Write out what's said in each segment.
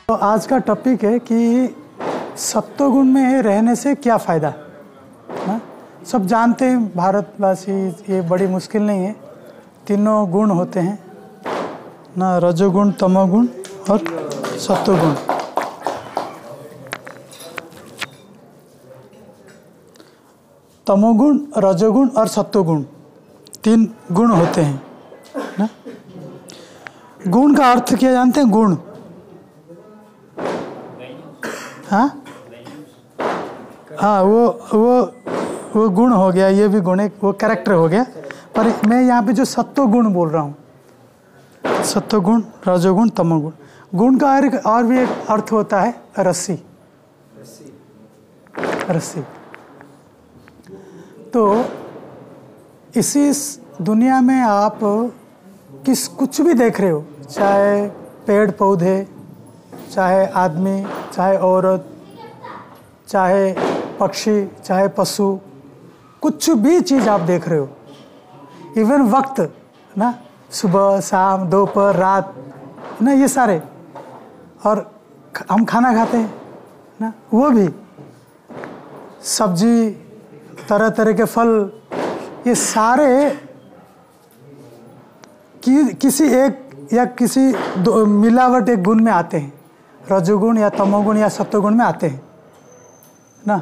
तो आज का टॉपिक है कि सत्वगुण में रहने से क्या फ़ायदा है। सब जानते हैं भारतवासी, ये बड़ी मुश्किल नहीं है। तीनों गुण होते हैं ना, रजोगुण, तमोगुण और सत्वगुण। तमोगुण, रजोगुण और सत्वगुण, तीन गुण होते हैं ना। गुण का अर्थ क्या जानते हैं? गुण, हाँ हाँ, वो गुण हो गया, ये भी गुण, एक वो कैरेक्टर हो गया। पर मैं यहाँ पे जो सत्व गुण बोल रहा हूँ, सत्वगुण, रजोगुण, तमोगुण। गुण का और भी एक अर्थ होता है रस्सी। रस्सी तो इसी दुनिया में आप कुछ भी देख रहे हो, चाहे पेड़ पौधे, चाहे आदमी, चाहे औरत, चाहे पक्षी, चाहे पशु, कुछ भी चीज़ आप देख रहे हो, इवन वक्त ना, सुबह शाम दोपहर रात ना, ये सारे, और हम खाना खाते हैं ना, वो भी सब्जी, तरह तरह के फल, ये सारे किसी एक या किसी मिलावट एक गुण में आते हैं, रजोगुण या तमोगुण या सत्वगुण में आते हैं ना।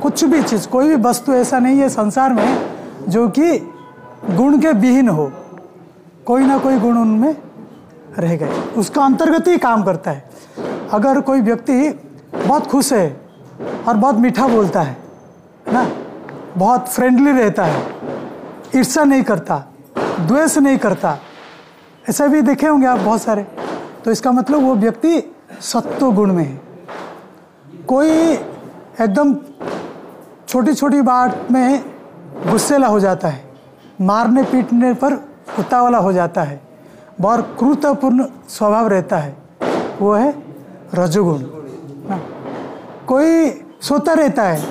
कुछ भी चीज़, कोई भी वस्तु ऐसा नहीं है संसार में जो कि गुण के विहीन हो, कोई ना कोई गुण उनमें रह गए, उसका अंतर्गत ही काम करता है। अगर कोई व्यक्ति बहुत खुश है और बहुत मीठा बोलता है ना, बहुत फ्रेंडली रहता है, ईर्ष्या नहीं करता, द्वेष नहीं करता, ऐसा भी देखे होंगे आप बहुत सारे, तो इसका मतलब वो व्यक्ति सत्व गुण में है। कोई एकदम छोटी छोटी बात में गुस्सेला हो जाता है, मारने पीटने पर उतावला हो जाता है, बहुत क्रूरतापूर्ण स्वभाव रहता है, वो है रजोगुण ना। कोई सोता रहता है,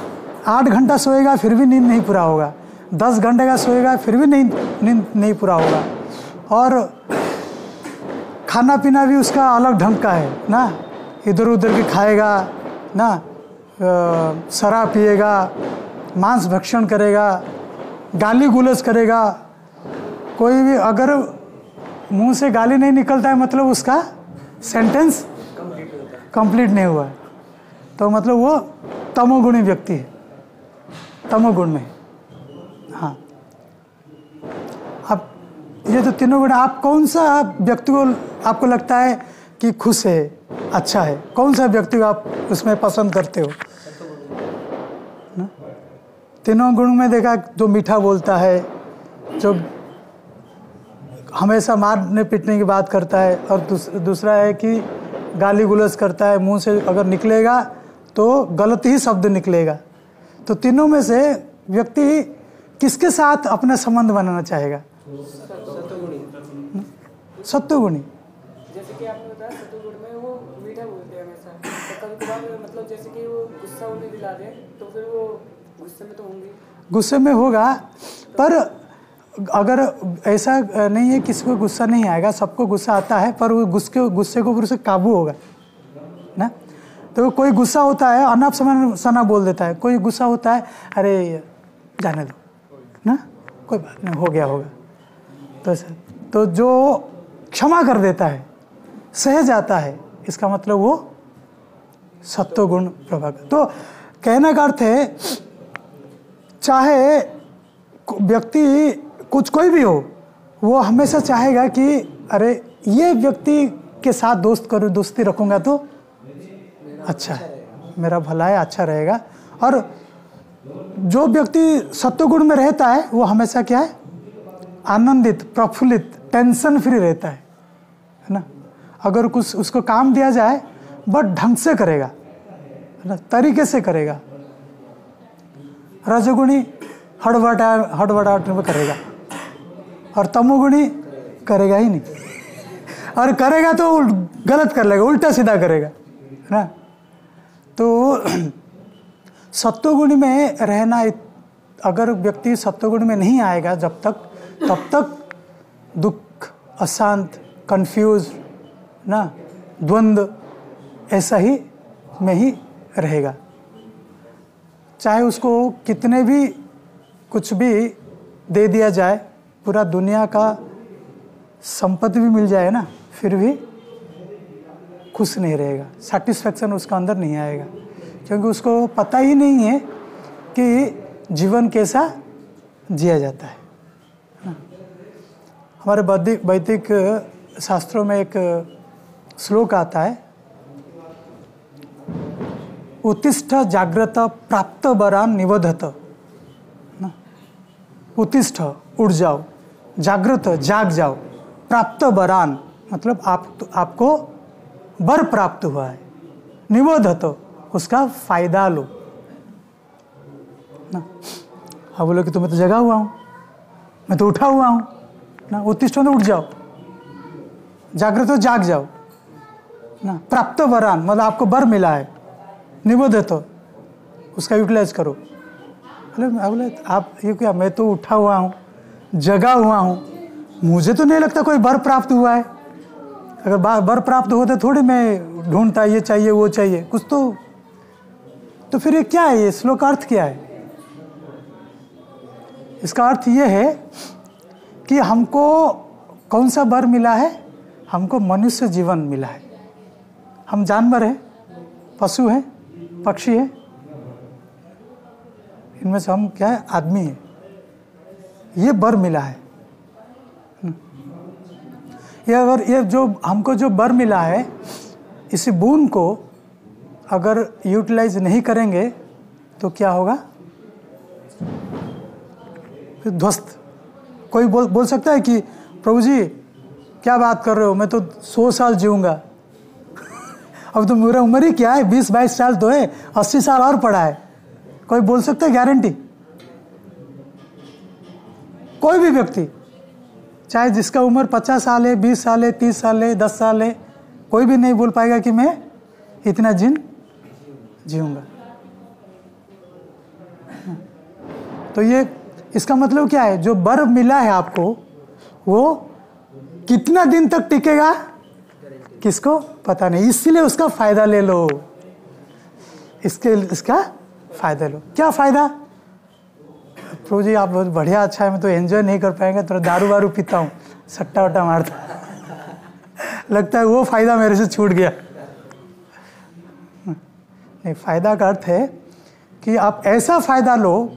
8 घंटा सोएगा फिर भी नींद नहीं पूरा होगा, 10 घंटे का सोएगा फिर भी नींद नहीं पूरा होगा, और खाना पीना भी उसका अलग ढंग का है ना, इधर उधर के खाएगा ना, शराब पिएगा, मांस भक्षण करेगा, गाली गुलज करेगा। कोई भी अगर मुंह से गाली नहीं निकलता है मतलब उसका सेंटेंस कंप्लीट नहीं हुआ है, तो मतलब वो तमोगुणी व्यक्ति है, तमोगुण में। हाँ, अब ये तो तीनों गुण, आप कौन सा व्यक्ति को आपको लगता है कि खुश है, अच्छा है, कौन सा व्यक्ति को आप उसमें पसंद करते हो ना? तीनों गुण में देखा, जो मीठा बोलता है, जो हमेशा मारने पीटने की बात करता है, और दूसरा है कि गाली गुलज करता है, मुंह से अगर निकलेगा तो गलत ही शब्द निकलेगा। तो तीनों में से व्यक्ति किसके साथ अपना संबंध बनाना चाहेगा? सत्वगुणी। जैसे कि आपने बताया सत्वगुण में वो मीठा बोलते हैं हमेशा, तो कभी कभार मतलब जैसे कि वो गुस्सा उन्हें दिला दे तो फिर वो गुस्से में तो होंगे, गुस्से में होगा, पर अगर ऐसा नहीं है किसी को गुस्सा नहीं आएगा, सबको गुस्सा आता है, पर वो गुस्से को उसे काबू होगा ना। तो कोई गुस्सा होता है अनाप सना बोल देता है, कोई गुस्सा होता है अरे जाने दो ना, कोई बात नहीं, हो गया होगा। तो जो क्षमा कर देता है, सह जाता है, इसका मतलब वो सत्वगुण प्रभाव। तो कहने का अर्थ है, चाहे व्यक्ति कुछ कोई भी हो, वो हमेशा चाहेगा कि अरे ये व्यक्ति के साथ दोस्ती रखूंगा तो अच्छा है, मेरा भला है, अच्छा रहेगा। और जो व्यक्ति सत्वगुण में रहता है वो हमेशा क्या है, आनंदित, प्रफुल्लित, टेंशन फ्री रहता है ना। अगर कुछ उसको काम दिया जाए बट ढंग से करेगा है ना, तरीके से करेगा। रजोगुणी हड़बड़ाहट में करेगा, और तमोगुणी करेगा ही नहीं, और करेगा तो गलत कर लेगा, उल्टा सीधा करेगा है ना। तो सत्वगुण में रहना, अगर व्यक्ति सत्वगुण में नहीं आएगा तब तक दुख, अशांत, कंफ्यूज ना, द्वंद्व, ऐसा ही में ही रहेगा। चाहे उसको कितने भी कुछ भी दे दिया जाए, पूरा दुनिया का संपत्ति भी मिल जाए ना, फिर भी खुश नहीं रहेगा, सेटिस्फैक्शन उसका अंदर नहीं आएगा, क्योंकि उसको पता ही नहीं है कि जीवन कैसा जिया जाता है। हमारे वैदिक शास्त्रों में एक श्लोक आता है, उत्तिष्ठ जाग्रत प्राप्त वरान निबोधत। उत्तिष्ठ, उठ जाओ, जागृत, जाग जाओ, प्राप्त वरान मतलब आपको वर प्राप्त हुआ है, निबोधत उसका फायदा लो ना। हाँ बोलो कि तुम्हें तो जगा हुआ हूँ, मैं तो उठा हुआ हूँ ना। उत्तिष्ठ तो उठ जाओ, जागृत हो जाग जाओ ना। प्राप्त वरान मतलब आपको वर मिला है, निबोधत उसका यूटिलाइज करो। बोले आप ये क्या, मैं तो उठा हुआ हूँ, जगा हुआ हूँ, मुझे तो नहीं लगता कोई वर प्राप्त हुआ है। अगर वर प्राप्त होते थोड़ी मैं ढूंढता ये चाहिए वो चाहिए कुछ तो फिर ये क्या है, ये श्लोक का अर्थ क्या है? इसका अर्थ ये है कि हमको कौन सा वर मिला है? हमको मनुष्य जीवन मिला है। हम जानवर हैं, पशु हैं, पक्षी हैं, इनमें से हम क्या है? आदमी है। ये वर मिला है। ये जो हमको जो वर मिला है, इसी बूंद को अगर यूटिलाइज नहीं करेंगे तो क्या होगा? फिर ध्वस्त। कोई बोल सकता है कि प्रभु जी क्या बात कर रहे हो, मैं तो 100 साल जीऊँगा। अब तो मेरा उम्र ही क्या है, 20-22 साल तो है, 80 साल और पड़ा है। कोई बोल सकता है गारंटी? कोई भी व्यक्ति, चाहे जिसका उम्र 50 साल है, 20 साल है, 30 साल है, 10 साल है, कोई भी नहीं बोल पाएगा कि मैं इतना जीऊँगा। तो ये इसका मतलब क्या है? जो वर मिला है आपको वो कितना दिन तक टिकेगा किसको पता नहीं, इसीलिए उसका फायदा ले लो। इसका फायदा लो। क्या फायदा? प्रभु जी आप बहुत बढ़िया, अच्छा है, मैं तो एंजॉय नहीं कर पाएंगे, थोड़ा दारू वारू पीता हूँ, सट्टा वट्टा मारता लगता है वो फायदा मेरे से छूट गया। नहीं, फायदा का अर्थ है कि आप ऐसा फायदा लो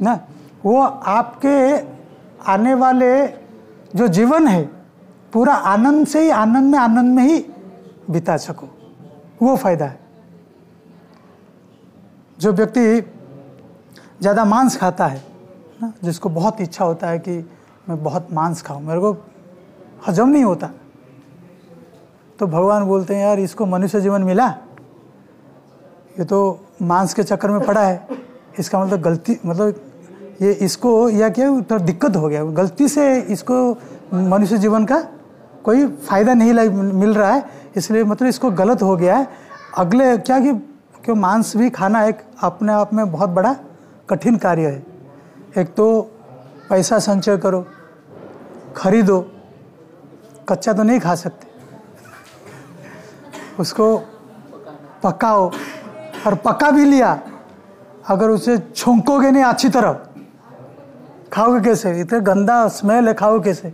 ना, वो आपके आने वाले जो जीवन है पूरा आनंद से ही आनंद में ही बिता सको, वो फायदा है। जो व्यक्ति ज़्यादा मांस खाता है ना, जिसको बहुत इच्छा होता है कि मैं बहुत मांस खाऊं, मेरे को हजम नहीं होता, तो भगवान बोलते हैं यार इसको मनुष्य जीवन मिला, ये तो मांस के चक्कर में पड़ा है, इसका मतलब गलती, मतलब ये इसको या क्या तो दिक्कत हो गया, गलती से इसको मनुष्य जीवन का कोई फ़ायदा नहीं मिल रहा है, इसलिए मतलब इसको गलत हो गया है। अगले क्या कि क्यों मांस भी खाना एक अपने आप में बहुत बड़ा कठिन कार्य है। एक तो पैसा संचय करो, खरीदो, कच्चा तो नहीं खा सकते, उसको पकाओ, और पका भी लिया अगर उसे छौंकोगे नहीं अच्छी तरह, खाओगे कैसे? इतना गंदा स्मेल है, खाओ कैसे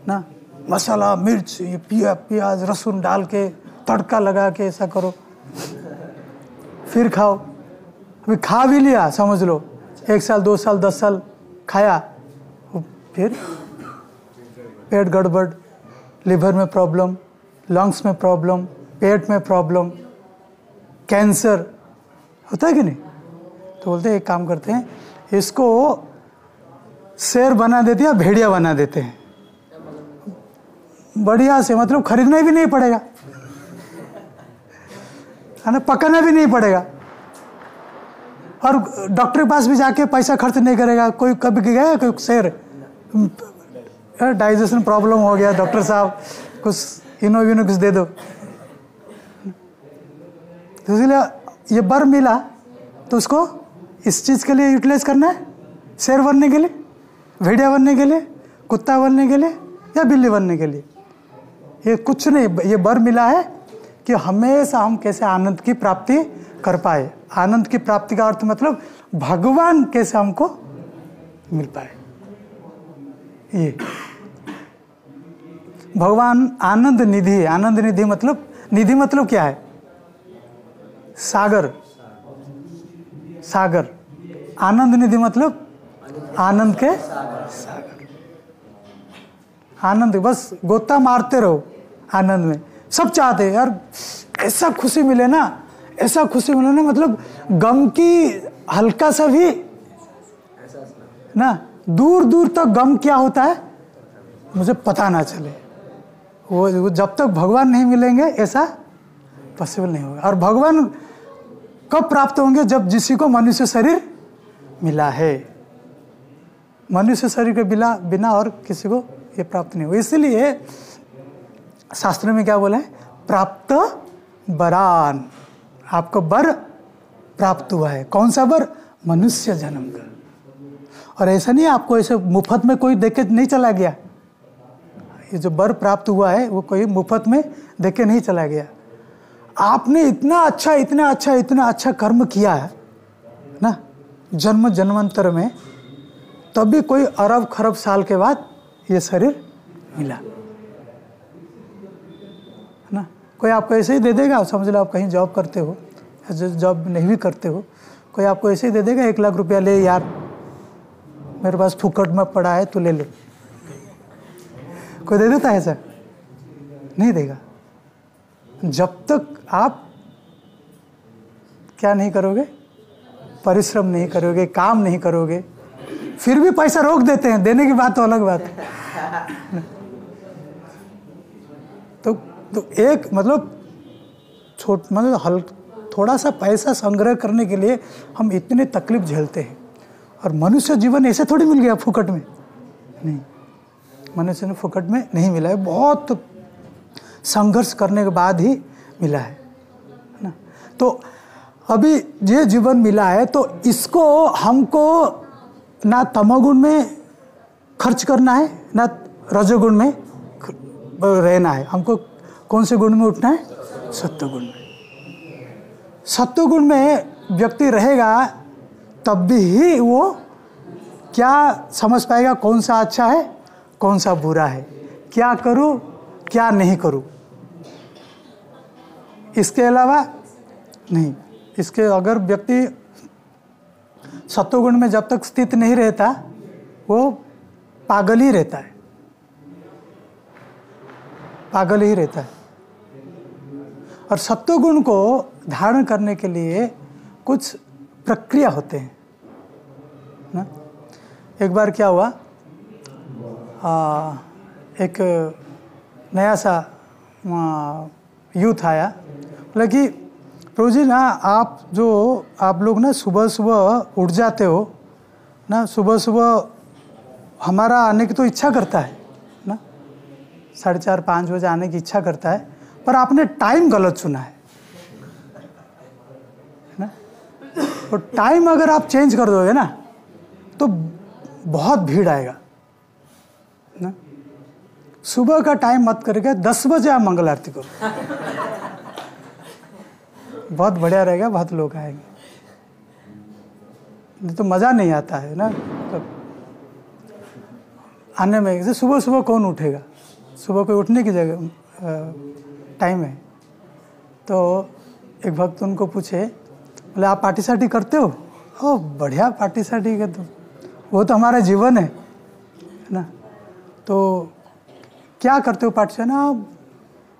ना? मसाला, मिर्च, ये प्याज, लहसुन डाल के तड़का लगा के ऐसा करो, फिर खाओ। अभी खा भी लिया समझ लो, 1 साल 2 साल 10 साल खाया, फिर पेट गड़बड़, लिवर में प्रॉब्लम, लंग्स में प्रॉब्लम, पेट में प्रॉब्लम, कैंसर होता है कि नहीं? तो बोलते हैं एक काम करते हैं, इसको शेर बना देते हैं, भेड़िया बना देते हैं, बढ़िया से, मतलब खरीदना भी नहीं पड़ेगा है ना, पकाना भी नहीं पड़ेगा, और डॉक्टर के पास भी जाके पैसा खर्च नहीं करेगा। कोई कभी गया कोई शेर, डाइजेशन प्रॉब्लम हो गया, डॉक्टर साहब कुछ इनो कुछ दे दो, तो इसलिए ये वर मिला तो उसको इस चीज़ के लिए यूटिलाइज करना है, शेर बनने के लिए, भेड़िया बनने के लिए, कुत्ता बनने के लिए, या बिल्ली बनने के लिए। ये कुछ नहीं, ये वर मिला है कि हमेशा हम कैसे आनंद की प्राप्ति कर पाए। आनंद की प्राप्ति का अर्थ मतलब भगवान कैसे हमको मिल पाए। ये भगवान आनंद निधि है। आनंद निधि मतलब, निधि मतलब क्या है? सागर, सागर। आनंद निधि मतलब आनंद के सागर। आनंद, बस गोता मारते रहो आनंद में। सब चाहते हैं यार ऐसा खुशी मिले ना, ऐसा खुशी मिले ना, मतलब गम की हल्का सा भी ना, दूर दूर तक गम क्या होता है मुझे पता ना चले। वो जब तक भगवान नहीं मिलेंगे ऐसा पॉसिबल नहीं होगा। और भगवान कब प्राप्त होंगे? जब किसी को मनुष्य शरीर मिला है। मनुष्य शरीर के बिना और किसी को ये प्राप्त नहीं होगा। इसलिए शास्त्र में क्या बोला है? प्राप्त वरान, आपको वर प्राप्त हुआ है। कौन सा वर? मनुष्य जन्म का। और ऐसा नहीं आपको ऐसे मुफ्त में कोई देके नहीं चला गया। ये जो वर प्राप्त हुआ है वो कोई मुफ्त में देके नहीं चला गया। आपने इतना अच्छा कर्म किया है ना जन्म जन्मांतर में, तभी कोई अरब खरब साल के बाद ये शरीर मिला ना। कोई आपको ऐसे ही दे देगा, समझ लो आप कहीं जॉब करते हो, जॉब नहीं भी करते हो, कोई आपको ऐसे ही दे देगा 1 लाख रुपया, ले यार मेरे पास फुकट में पड़ा है तो ले लो। कोई दे देता है ऐसा? नहीं देगा। जब तक आप क्या नहीं करोगे, परिश्रम नहीं करोगे, काम नहीं करोगे, फिर भी पैसा रोक देते हैं। देने की बात तो अलग बात है। तो एक मतलब थोड़ा सा पैसा संग्रह करने के लिए हम इतने तकलीफ झेलते हैं। और मनुष्य जीवन ऐसे थोड़ी मिल गया फुकट में, नहीं, मनुष्य ने फुकट में नहीं मिला है, बहुत संघर्ष करने के बाद ही मिला है ना। तो अभी ये जीवन मिला है तो इसको हमको ना तमोगुण में खर्च करना है ना रजोगुण में रहना है। हमको कौन से गुण में उठना है? सत्वगुण में। सत्वगुण में व्यक्ति रहेगा तब भी वो क्या समझ पाएगा कौन सा अच्छा है कौन सा बुरा है, क्या करूं क्या नहीं करूं। इसके अलावा नहीं। इसके अगर व्यक्ति सत्वगुण में जब तक स्थित नहीं रहता वो पागल ही रहता है, पागल ही रहता है। और सत्वगुण को धारण करने के लिए कुछ प्रक्रिया होते हैं ना। एक बार क्या हुआ, एक नया सा यूथ आया, बोला कि प्रभु जी ना आप लोग ना सुबह सुबह उठ जाते हो ना, सुबह सुबह हमारा आने की तो इच्छा करता है ना, 4:30-5 बजे आने की इच्छा करता है, पर आपने टाइम गलत चुना है ना। तो टाइम अगर आप चेंज कर दोगे ना तो बहुत भीड़ आएगा ना। सुबह का टाइम मत करके 10 बजे आप मंगल आरती करो, बहुत बढ़िया रहेगा, बहुत लोग आएंगे। नहीं तो मज़ा नहीं आता है ना तो आने में। जैसे सुबह सुबह कौन उठेगा, सुबह कोई उठने की जगह टाइम है। तो एक भक्त उनको पूछे, बोले आप पार्टी सार्टी करते हो? ओ बढ़िया, पार्टी सार्टी का तो वो तो हमारा जीवन है ना। तो क्या करते हो पार्टी से? ना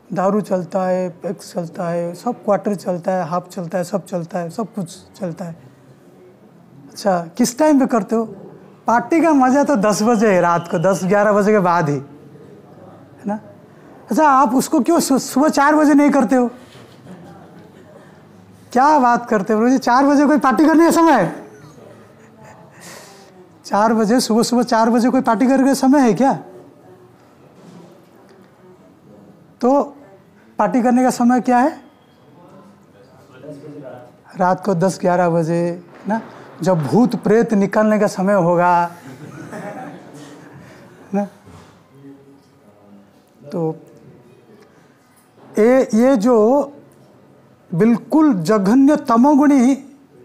दारू चलता है, पैक्स चलता है, सब क्वार्टर चलता है, हाफ चलता है, सब चलता है, सब कुछ चलता है। अच्छा किस टाइम पे करते हो? पार्टी का मज़ा तो 10 बजे है, रात को 10-11 बजे के बाद ही है ना। अच्छा आप उसको क्यों सुबह 4 बजे नहीं करते हो? क्या बात करते हो जी, 4 बजे कोई पार्टी करने का समय है? 4 बजे सुबह 4 बजे कोई पार्टी करने का समय है क्या? तो पार्टी करने का समय क्या है? रात को 10-11 बजे ना, जब भूत प्रेत निकलने का समय होगा ना। तो ये जो बिल्कुल जघन्य तमोगुणी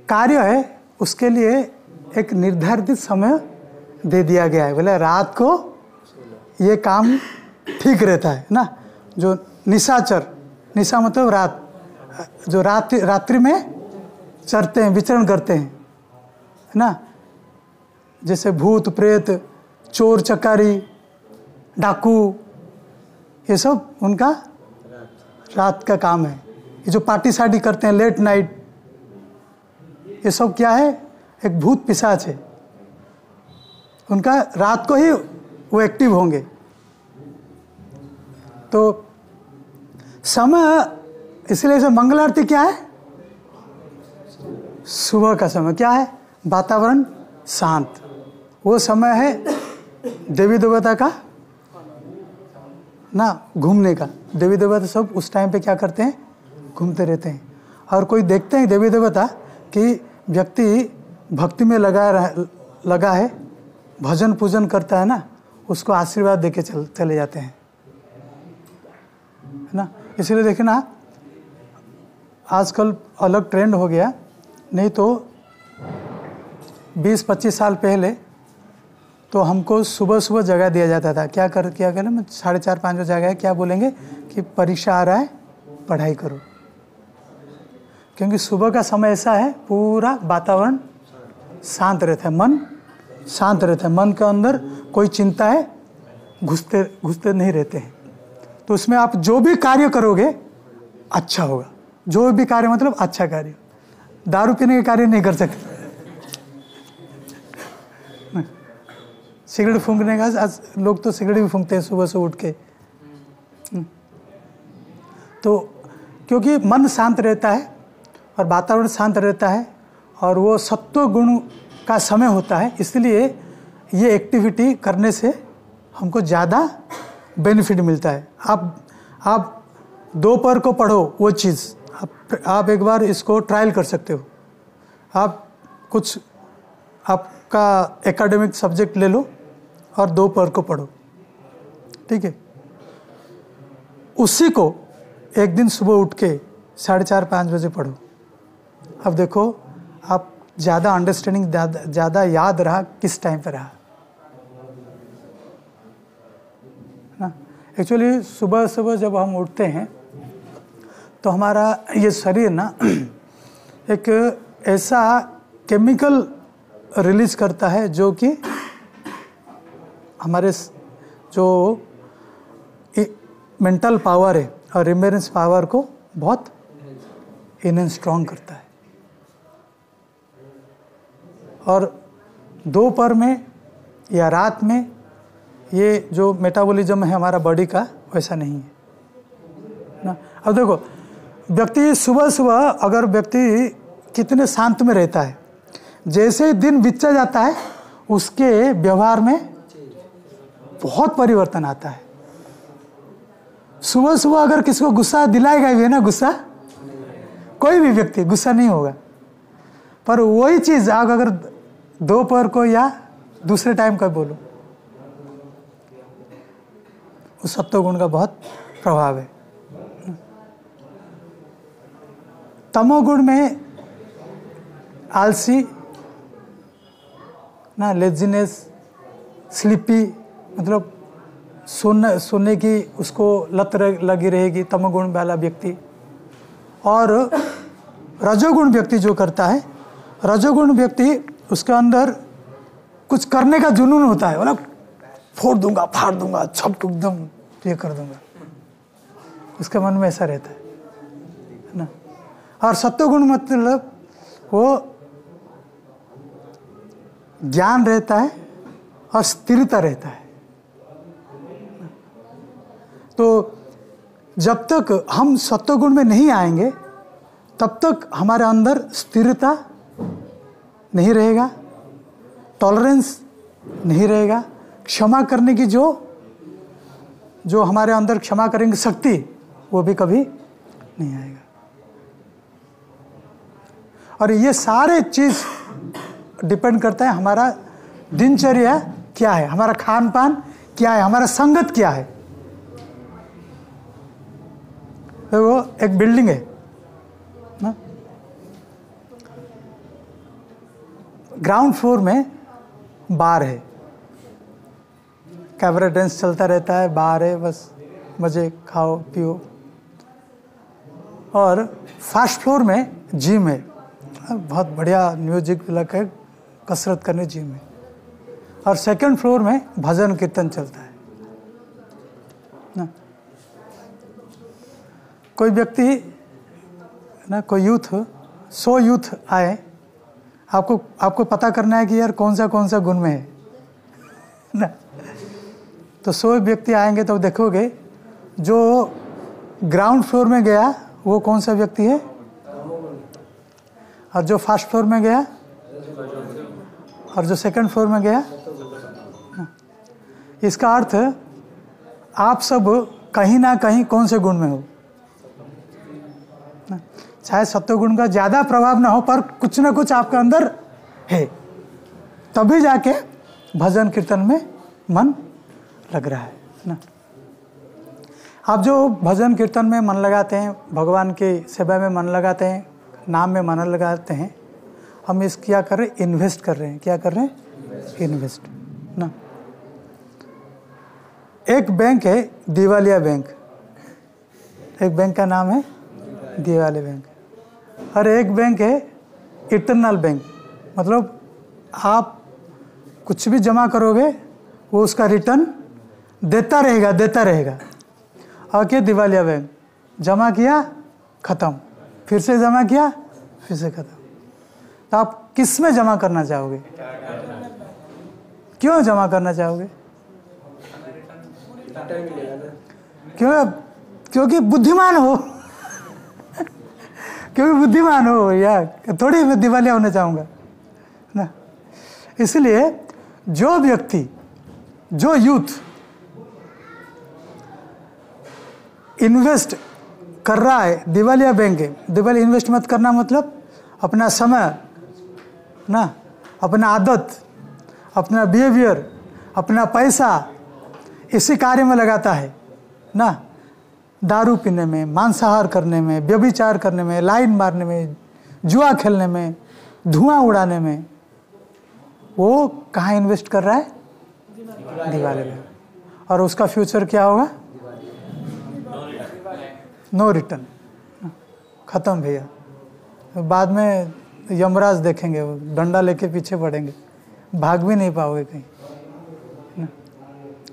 कार्य है, उसके लिए एक निर्धारित समय दे दिया गया है। बोले रात को ये काम ठीक रहता है ना। जो निशाचर, निशा मतलब रात, जो रात्रि में चरते हैं, विचरण करते हैं ना, जैसे भूत प्रेत, चोर चकारी, डाकू, ये सब उनका रात का काम है। ये जो पार्टी शार्टी करते हैं लेट नाइट, ये सब क्या है, एक भूत पिशाच है। उनका रात को ही वो एक्टिव होंगे। तो समय, इसलिए से मंगल आरती क्या है, सुबह का समय क्या है, वातावरण शांत, वो समय है देवी देवता का ना घूमने का। देवी देवता सब उस टाइम पे क्या करते हैं, घूमते रहते हैं। और कोई देखते हैं देवी देवता कि व्यक्ति भक्ति में लगा है, भजन पूजन करता है ना, उसको आशीर्वाद देके चले जाते हैं, है ना। इसलिए देखिए ना, आजकल अलग ट्रेंड हो गया, नहीं तो 20-25 साल पहले तो हमको सुबह सुबह जगह दिया जाता था। क्या करें, मैं 4:30-5 बजे जगह है, क्या बोलेंगे कि परीक्षा आ रहा है, पढ़ाई करो। क्योंकि सुबह का समय ऐसा है, पूरा वातावरण शांत रहता है, मन शांत रहता है, मन के अंदर कोई चिंता है घुसते नहीं रहते हैं। तो उसमें आप जो भी कार्य करोगे अच्छा होगा। जो भी कार्य मतलब अच्छा कार्य, दारू पीने के कार्य नहीं कर सकते। सिगरेट फूंकने का, आज लोग तो सिगरेट भी फूंकते हैं सुबह से उठ के। तो क्योंकि मन शांत रहता है और वातावरण शांत रहता है और वो सत्व गुण का समय होता है, इसलिए ये एक्टिविटी करने से हमको ज़्यादा बेनिफिट मिलता है। आप दोपहर को पढ़ो वो चीज़, आप एक बार इसको ट्रायल कर सकते हो। आप कुछ आपका एकेडमिक सब्जेक्ट ले लो और दोपहर को पढ़ो, ठीक है। उसी को एक दिन सुबह उठ के 4:30-5 बजे पढ़ो। अब देखो आप ज़्यादा अंडरस्टैंडिंग, ज़्यादा याद रहा किस टाइम पे रहा ना। एक्चुअली सुबह सुबह जब हम उठते हैं तो हमारा ये शरीर ना एक ऐसा केमिकल रिलीज करता है जो कि हमारे जो मेंटल पावर है और रिमेरेंस पावर को बहुत इनहेंस स्ट्रॉन्ग करता है। और दोपहर में या रात में ये जो मेटाबॉलिज्म है हमारा बॉडी का, वैसा नहीं है ना। अब देखो, व्यक्ति सुबह सुबह अगर व्यक्ति कितने शांत में रहता है, जैसे दिन बीतता जाता है उसके व्यवहार में बहुत परिवर्तन आता है। सुबह सुबह अगर किसी को गुस्सा दिलाएगा भी ना, गुस्सा कोई भी व्यक्ति गुस्सा नहीं होगा। पर वही चीज़ आप अगर दोपहर को या दूसरे टाइम का बोलो, उस सत्वगुण का बहुत प्रभाव है। तमोगुण में आलसी ना, लेजीनेस, स्लीपी, मतलब सोने की उसको लत लगी रहेगी तमोगुण वाला व्यक्ति। और रजोगुण व्यक्ति जो करता है, रजोगुण व्यक्ति उसके अंदर कुछ करने का जुनून होता है, मतलब फोड़ दूंगा, फाड़ दूंगा, छप एकदम ये कर दूंगा, उसके मन में ऐसा रहता है ना। और सत्वगुण मतलब वो ज्ञान रहता है और स्थिरता रहता है। तो जब तक हम सत्वगुण में नहीं आएंगे तब तक हमारे अंदर स्थिरता नहीं रहेगा, टॉलरेंस नहीं रहेगा, क्षमा करने की जो हमारे अंदर क्षमा करेंगे शक्ति, वो भी कभी नहीं आएगा। और ये सारे चीज़ डिपेंड करता है हमारा दिनचर्या क्या है, हमारा खान पान क्या है, हमारा संगत क्या है। तो वो एक बिल्डिंग है, ग्राउंड फ्लोर में बार है, कैबरे डांस चलता रहता है, बार है, बस मज़े खाओ पियो। और फर्स्ट फ्लोर में जिम है, बहुत बढ़िया म्यूजिक लगा है, कसरत करने जिम है। और सेकंड फ्लोर में भजन कीर्तन चलता है ना। कोई व्यक्ति ना, कोई यूथ 100 यूथ आए, आपको पता करना है कि यार कौन सा गुण में है ना। तो 100 व्यक्ति आएंगे तो देखोगे जो ग्राउंड फ्लोर में गया वो कौन सा व्यक्ति है, और जो फर्स्ट फ्लोर में गया और जो सेकंड फ्लोर में गया। इसका अर्थ आप सब कहीं ना कहीं कौन से गुण में हो, चाहे सत्वगुण का ज़्यादा प्रभाव ना हो, पर कुछ ना कुछ आपके अंदर है, तभी जाके भजन कीर्तन में मन लग रहा है ना। आप जो भजन कीर्तन में मन लगाते हैं, भगवान की सेवा में मन लगाते हैं, नाम में मन लगाते हैं, हम इस क्या कर रहे हैं, इन्वेस्ट कर रहे हैं। क्या कर रहे हैं, इन्वेस्ट ना। एक बैंक है दिवालिया बैंक, एक बैंक का नाम है दिवालिया बैंक, और एक बैंक है इटर्नल बैंक, मतलब आप कुछ भी जमा करोगे वो उसका रिटर्न देता रहेगा। और क्या, दिवालिया बैंक, जमा किया ख़त्म, फिर से जमा किया फिर से ख़त्म। तो आप किस में जमा करना चाहोगे, क्यों जमा करना चाहोगे? क्योंकि बुद्धिमान हो क्योंकि बुद्धिमान हो यार, थोड़ी मैं दिवालिया होना चाहूँगा ना। इसलिए जो व्यक्ति, जो यूथ इन्वेस्ट कर रहा है, दिवालिया बैंक है। दिवालिया इन्वेस्ट मत करना मतलब अपना समय ना, अपना आदत, अपना बिहेवियर, अपना पैसा इसी कार्य में लगाता है ना, दारू पीने में, मांसाहार करने में, व्यभिचार करने में, लाइन मारने में, जुआ खेलने में, धुआं उड़ाने में, वो कहाँ इन्वेस्ट कर रहा है, दिवालिया में। और उसका फ्यूचर क्या होगा, नो रिटर्न, ख़त्म भैया। बाद में यमराज देखेंगे, वो डंडा लेके पीछे बढ़ेंगे, भाग भी नहीं पाओगे कहीं ना।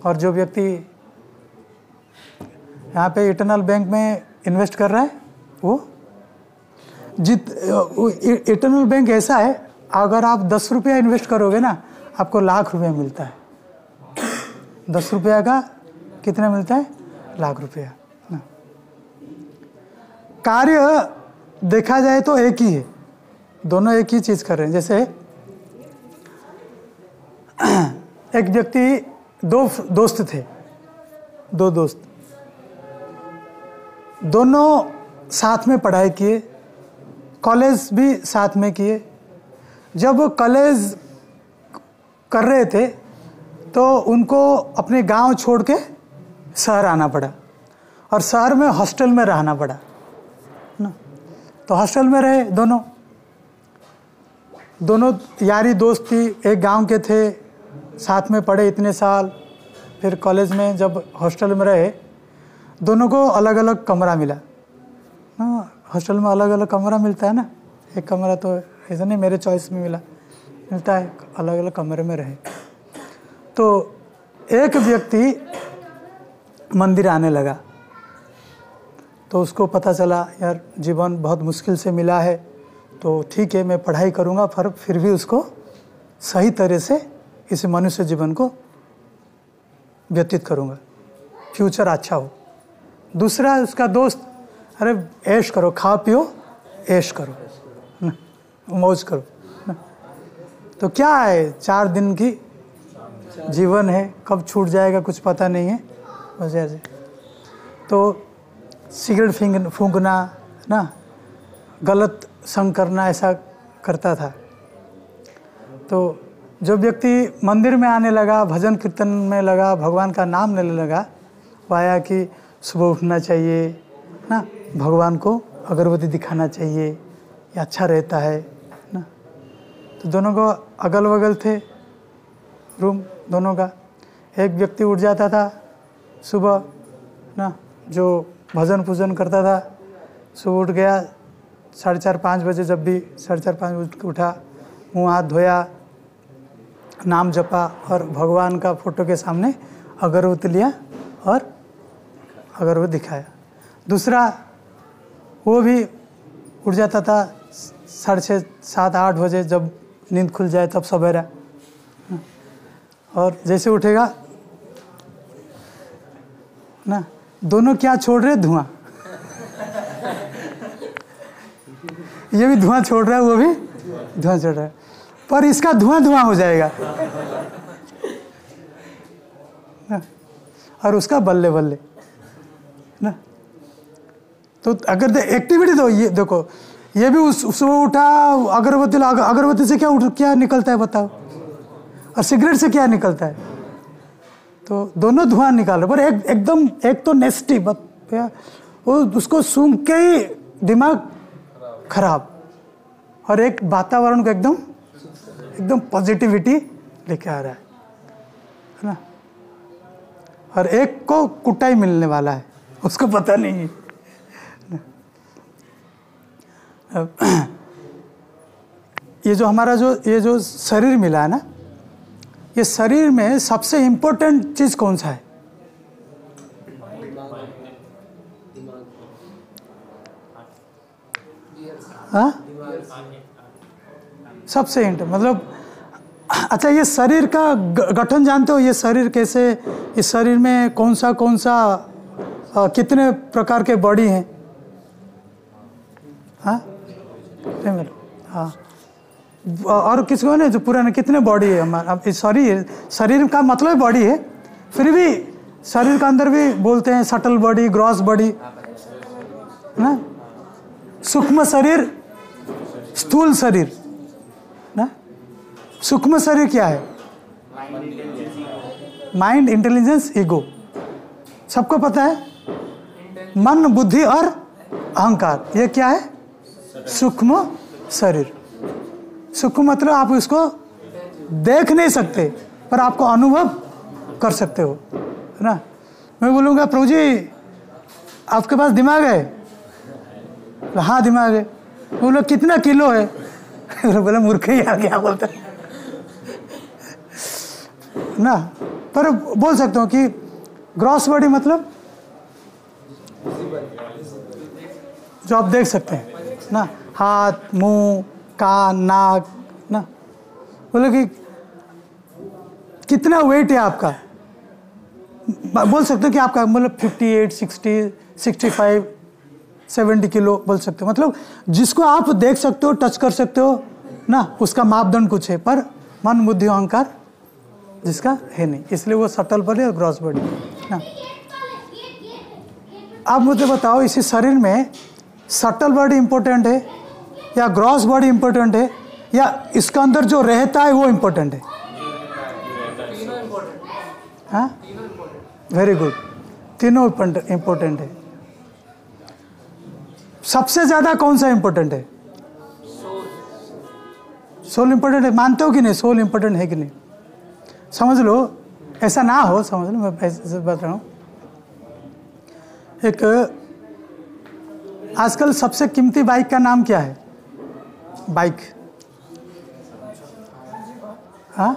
और जो व्यक्ति यहाँ पे इटर्नल बैंक में इन्वेस्ट कर रहा है, वो इटर्नल बैंक ऐसा है, अगर आप 10 रुपया इन्वेस्ट करोगे ना, आपको लाख रुपया मिलता है। 10 रुपया का कितना मिलता है, लाख रुपया ना। कार्य देखा जाए तो एक ही है, दोनों एक ही चीज़ कर रहे हैं। जैसे एक व्यक्ति, दो दोस्त थे, दोनों साथ में पढ़ाई किए, कॉलेज भी साथ में किए। जब वो कॉलेज कर रहे थे तो उनको अपने गांव छोड़ के शहर आना पड़ा, और शहर में हॉस्टल में रहना पड़ा ना। तो हॉस्टल में रहे दोनों यारी दोस्ती, एक गांव के थे, साथ में पढ़े इतने साल, फिर कॉलेज में जब हॉस्टल में रहे, दोनों को अलग अलग कमरा मिला। हाँ, हॉस्टल में अलग अलग कमरा मिलता है ना, एक कमरा तो ऐसा नहीं मेरे चॉइस में मिलता है, अलग अलग कमरे में रहे। तो एक व्यक्ति मंदिर आने लगा, तो उसको पता चला यार जीवन बहुत मुश्किल से मिला है, तो ठीक है मैं पढ़ाई करूँगा, पर फिर भी उसको सही तरह से इस मनुष्य जीवन को व्यतीत करूँगा, फ्यूचर अच्छा हो। दूसरा उसका दोस्त, अरे ऐश करो, खाओ पियो ऐश करो ना, मौज करो ना। तो क्या है, 4 दिन की जीवन है, कब छूट जाएगा कुछ पता नहीं है, बस ऐसे। तो सिगरेट फूंकना ना, गलत संग करना, ऐसा करता था। तो जो व्यक्ति मंदिर में आने लगा, भजन कीर्तन में लगा, भगवान का नाम लेने लगा, वो आया कि सुबह उठना चाहिए ना, भगवान को अगरबत्ती दिखाना चाहिए, ये अच्छा रहता है ना। तो दोनों को अगल बगल थे रूम दोनों का। एक व्यक्ति उठ जाता था सुबह ना, जो भजन पूजन करता था, सुबह उठ गया 4:30-5 बजे, जब भी 4:30-5 बजे उठा, मुँह हाथ धोया, नाम जपा और भगवान का फोटो के सामने अगरबत्ती लिया और अगरबत्ती दिखाया। दूसरा वो भी उठ जाता था 6:30, 7, 8 बजे, जब नींद खुल जाए तब सवेरा, और जैसे उठेगा ना, दोनों क्या छोड़ रहे? धुआं। ये भी धुआं छोड़ रहा है, वो भी धुआं छोड़ रहा है, पर इसका धुआं धुआं हो जाएगा ना, और उसका बल्ले बल्ले ना। तो अगर एक्टिविटी, तो ये देखो, ये भी सुबह उठा, अगरबत्ती से क्या निकलता है बताओ, और सिगरेट से क्या निकलता है? तो दोनों धुआं निकाल रहे, पर एकदम एक तो नेस्टी, वो उसको सूंघ के ही दिमाग खराब, और एक वातावरण को एकदम पॉजिटिविटी लेके आ रहा है ना, और एक को कुटाई मिलने वाला है, उसको पता नहीं है। ये जो हमारा ये जो शरीर मिला है ना, ये शरीर में सबसे इम्पोर्टेंट चीज कौन सा है? हाँ, सबसे मतलब, अच्छा, ये शरीर का गठन जानते हो? ये शरीर कैसे, इस शरीर में कौन सा कितने प्रकार के बॉडी हैं? हाँ हाँ, और किसको ने जो पुराने कितने बॉडी है हमारा? अब शरीर का मतलब बॉडी है, फिर भी शरीर का अंदर भी बोलते हैं सटल बॉडी, ग्रॉस बॉडी ना, सूक्ष्म शरीर, स्थूल शरीर ना। सूक्ष्म शरीर क्या है? माइंड, इंटेलिजेंस, ईगो, सबको पता है। मन, बुद्धि और अहंकार, ये क्या है? सूक्ष्म शरीर। सूक्ष्म मतलब आप इसको देख नहीं सकते, पर आपको अनुभव कर सकते हो, है ना। मैं बोलूँगा, प्रभु जी आपके पास दिमाग है? हाँ दिमाग है। बोलो कितना किलो है? बोला मूर्ख ही यार, क्या बोलता है ना। पर बोल सकता हूँ कि ग्रॉस बॉडी मतलब जो आप देख सकते हैं ना, हाथ, मुंह, कान, नाक ना। बोले कि कितना वेट है आपका? बोल सकते हो कि आपका मतलब 58, 60, 65, 70 किलो बोल सकते हो। मतलब जिसको आप देख सकते हो, टच कर सकते हो ना, उसका मापदंड कुछ है, पर मन, बुद्धि, अहंकार जिसका है नहीं, इसलिए वो सटल बॉडी और ग्रॉस बॉडी ना। आप मुझे बताओ, इसी शरीर में सटल बॉडी इंपॉर्टेंट है या ग्रॉस बॉडी इंपॉर्टेंट है, या इसका अंदर जो रहता है वो इंपॉर्टेंट है? हाँ, वेरी गुड, तीनों इंपॉर्टेंट है। सबसे ज्यादा कौन सा इंपॉर्टेंट है? सोल इंपॉर्टेंट है। मानते हो कि नहीं सोल इंपॉर्टेंट है कि नहीं? समझ लो, ऐसा ना हो, समझ लो, मैं ऐसे बता रहा हूँ। एक आजकल सबसे कीमती बाइक का नाम क्या है? बाइक, हाँ,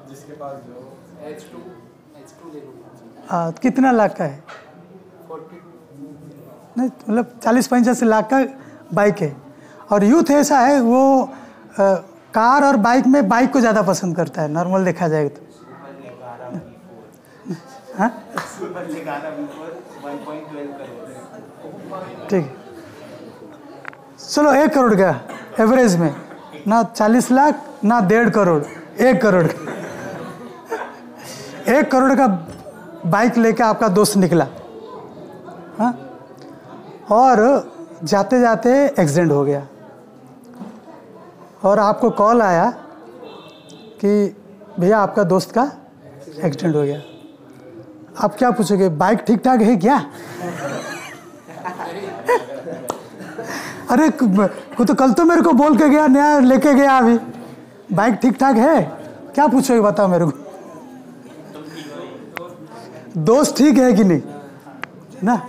जिसके पास जो H2 कितना लाख का है? 40 नहीं, मतलब 40-85 लाख का बाइक है। और यूथ ऐसा है, वो कार और बाइक में बाइक को ज़्यादा पसंद करता है, नॉर्मल देखा जाएगा तो। हाँ ठीक है, चलो 1 करोड़ का एवरेज में, ना 40 लाख ना 1.5 करोड़, 1 करोड़। 1 करोड़ का बाइक लेके आपका दोस्त निकला, हाँ, और जाते जाते एक्सीडेंट हो गया, और आपको कॉल आया कि भैया आपका दोस्त का एक्सीडेंट हो गया। आप क्या पूछोगे? बाइक ठीक ठाक है क्या? अरे वो तो कल तो मेरे को बोल के गया, नया लेके गया, अभी बाइक ठीक ठाक है? क्या पूछोगे बताओ मेरे को। दोस्त ठीक है कि नहीं ना?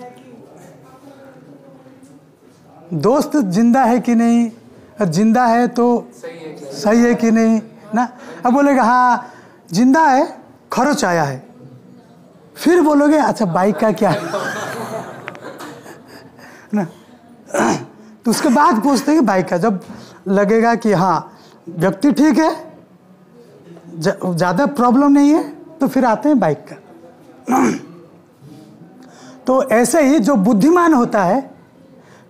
दोस्त जिंदा है कि नहीं, जिंदा है तो सही है कि नहीं ना। अब बोलेगा हाँ जिंदा है, खर्च आया है, फिर बोलोगे अच्छा बाइक का क्या है ना। तो उसके बाद पूछते हैं कि बाइक का। जब लगेगा कि हाँ व्यक्ति ठीक है, ज़्यादा प्रॉब्लम नहीं है, तो फिर आते हैं बाइक का। तो ऐसे ही जो बुद्धिमान होता है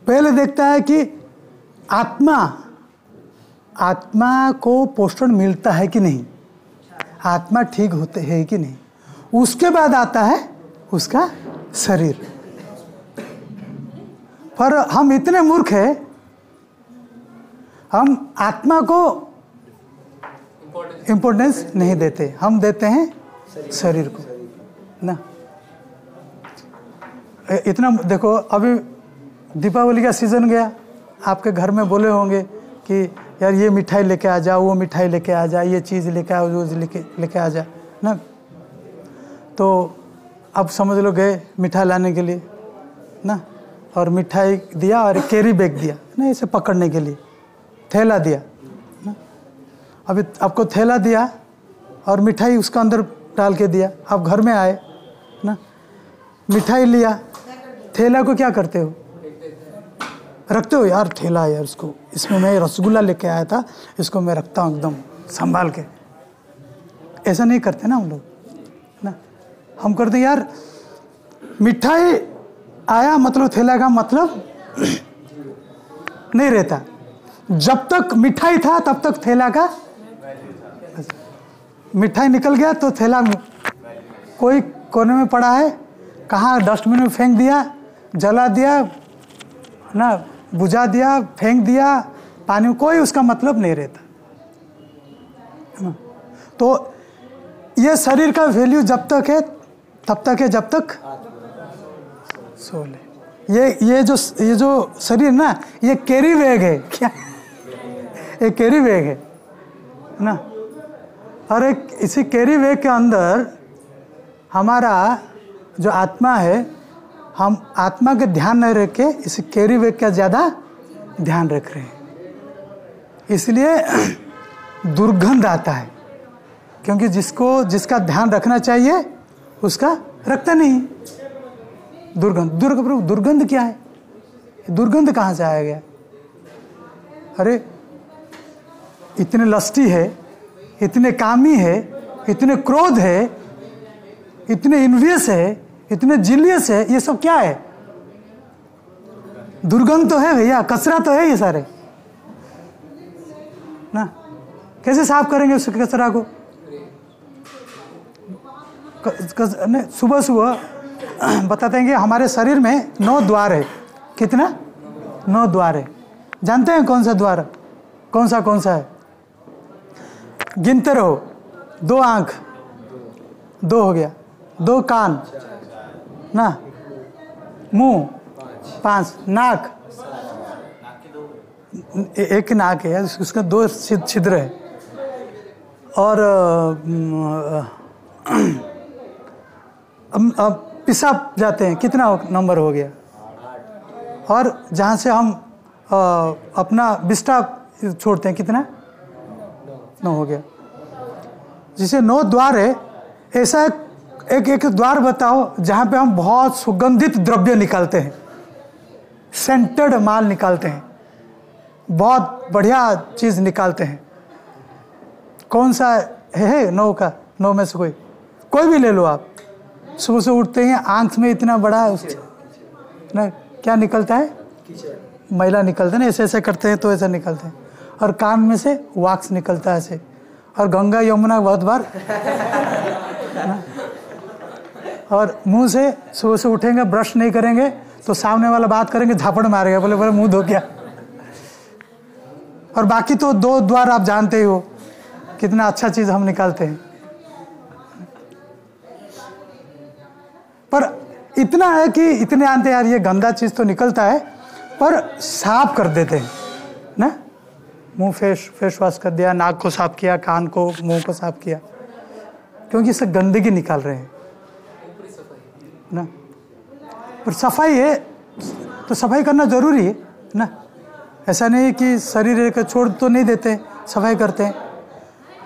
पहले देखता है कि आत्मा को पोषण मिलता है कि नहीं, आत्मा ठीक होते है कि नहीं, उसके बाद आता है उसका शरीर। पर हम इतने मूर्ख हैं, हम आत्मा को इम्पोर्टेंस नहीं देते, हम देते हैं शरीर को ना। इतना देखो, अभी दीपावली का सीजन गया, आपके घर में बोले होंगे कि यार ये मिठाई लेके आ जा, वो मिठाई लेके आ जा, ये चीज़ लेके आ, वो लेके आ जा ना। तो अब समझ लो गए मिठाई लाने के लिए ना, और मिठाई दिया और कैरी बैग दिया ना, इसे पकड़ने के लिए थैला दिया ना। अभी आपको थैला दिया और मिठाई उसका अंदर डाल के दिया, आप घर में आए ना, मिठाई लिया, थैला को क्या करते हो? रखते हो, यार थैला यार इसको, इसमें मैं रसगुल्ला लेके आया था, इसको मैं रखता हूँ एकदम संभाल के। ऐसा नहीं करते ना हम लोग ना। हम करते यार मिठाई आया मतलब थैला का मतलब नहीं रहता। जब तक मिठाई था तब तक थैला का, मिठाई निकल गया तो थैला कोई कोने में पड़ा है, कहाँ डस्टबिन में फेंक दिया, जला दिया ना, बुझा दिया, फेंक दिया पानी में, कोई उसका मतलब नहीं रहता। तो ये शरीर का वैल्यू जब तक है तब तक है जब तक सोल है। ये जो शरीर ना, ये कैरी बैग है क्या, ये कैरी बैग है ना। और एक इसी कैरी बैग के अंदर हमारा जो आत्मा है, हम आत्मा के ध्यान नहीं रख के इस कैरी बैग का ज़्यादा ध्यान रख रहे हैं, इसलिए दुर्गंध आता है। क्योंकि जिसका ध्यान रखना चाहिए उसका रखता नहीं। दुर्गंध क्या है? दुर्गंध कहाँ से आया गया? अरे इतने लस्टी है, इतने कामी है, इतने क्रोध है, इतने इन्वियस है, इतने जिलियस है, ये सब क्या है? दुर्गंध तो है भैया, कचरा तो है ये सारे ना। कैसे साफ करेंगे उस कचरा को? सुबह सुबह बताते हैं कि हमारे शरीर में 9 द्वार है। कितना? 9 द्वार है। जानते हैं कौन सा द्वार कौन सा है? गिनते रहो। 2 आंख, 2 हो गया, 2 कान ना, मुंह 5, नाक, एक नाक है, उसका 2 छिद्र है, और अब पेशाब जाते हैं, कितना नंबर हो गया? और जहाँ से हम अपना विष्ठा छोड़ते हैं, कितना? 9 हो गया। जिसे 9 द्वार है, ऐसा एक द्वार बताओ जहाँ पे हम बहुत सुगंधित द्रव्य निकालते हैं, सेंटेड माल निकालते हैं, बहुत बढ़िया चीज़ निकालते हैं। कौन सा है 9 का? 9 में से कोई भी ले लो आप। सुबह से उठते हैं, आंख में इतना बड़ा ना क्या निकलता है? मैला निकलता है ना, ऐसे करते हैं तो ऐसा निकलते हैं। और कान में से वैक्स निकलता है ऐसे, और गंगा यमुना बहुत बार और मुंह से सुबह से उठेंगे, ब्रश नहीं करेंगे तो सामने वाला बात करेंगे, झापड़ मारेगा, बोले मुंह धो क्या। और बाकी तो 2 द्वार आप जानते ही हो, कितना अच्छा चीज़ हम निकालते हैं। पर इतना है कि इतने जानते यार ये गंदा चीज़ तो निकलता है, पर साफ कर देते हैं ना। मुंह फेस वॉश कर दिया, नाक को साफ किया, कान को मुंह को साफ किया, क्योंकि इससे गंदगी निकाल रहे हैं ना। पर सफाई है तो सफाई करना जरूरी है ना, ऐसा नहीं कि शरीर को छोड़ तो नहीं देते, सफाई करते हैं।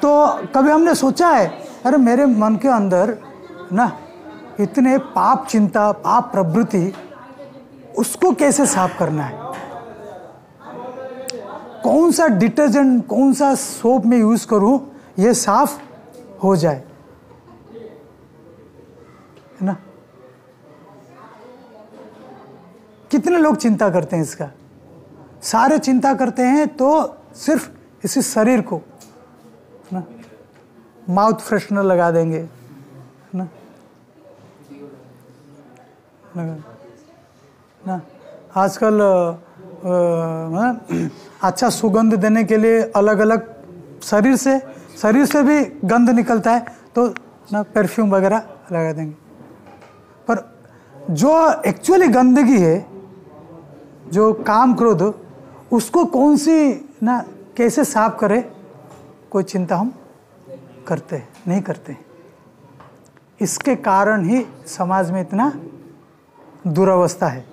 तो कभी हमने सोचा है अरे मेरे मन के अंदर ना इतने पाप चिंता, पाप प्रवृत्ति, उसको कैसे साफ करना है, कौन सा डिटर्जेंट, कौन सा सोप में यूज करूं ये साफ हो जाए, है ना। कितने लोग चिंता करते हैं इसका, सारे चिंता करते हैं तो सिर्फ इसी शरीर को ना, माउथ फ्रेशनर लगा देंगे ना, ना आजकल अच्छा सुगंध देने के लिए अलग अलग शरीर से भी गंध निकलता है, तो ना परफ्यूम वगैरह लगा देंगे। पर जो एक्चुअली गंदगी है, जो काम क्रोध, उसको कौन सी ना कैसे साफ करे, कोई चिंता हम करते नहीं करते। इसके कारण ही समाज में इतना दुरावस्था है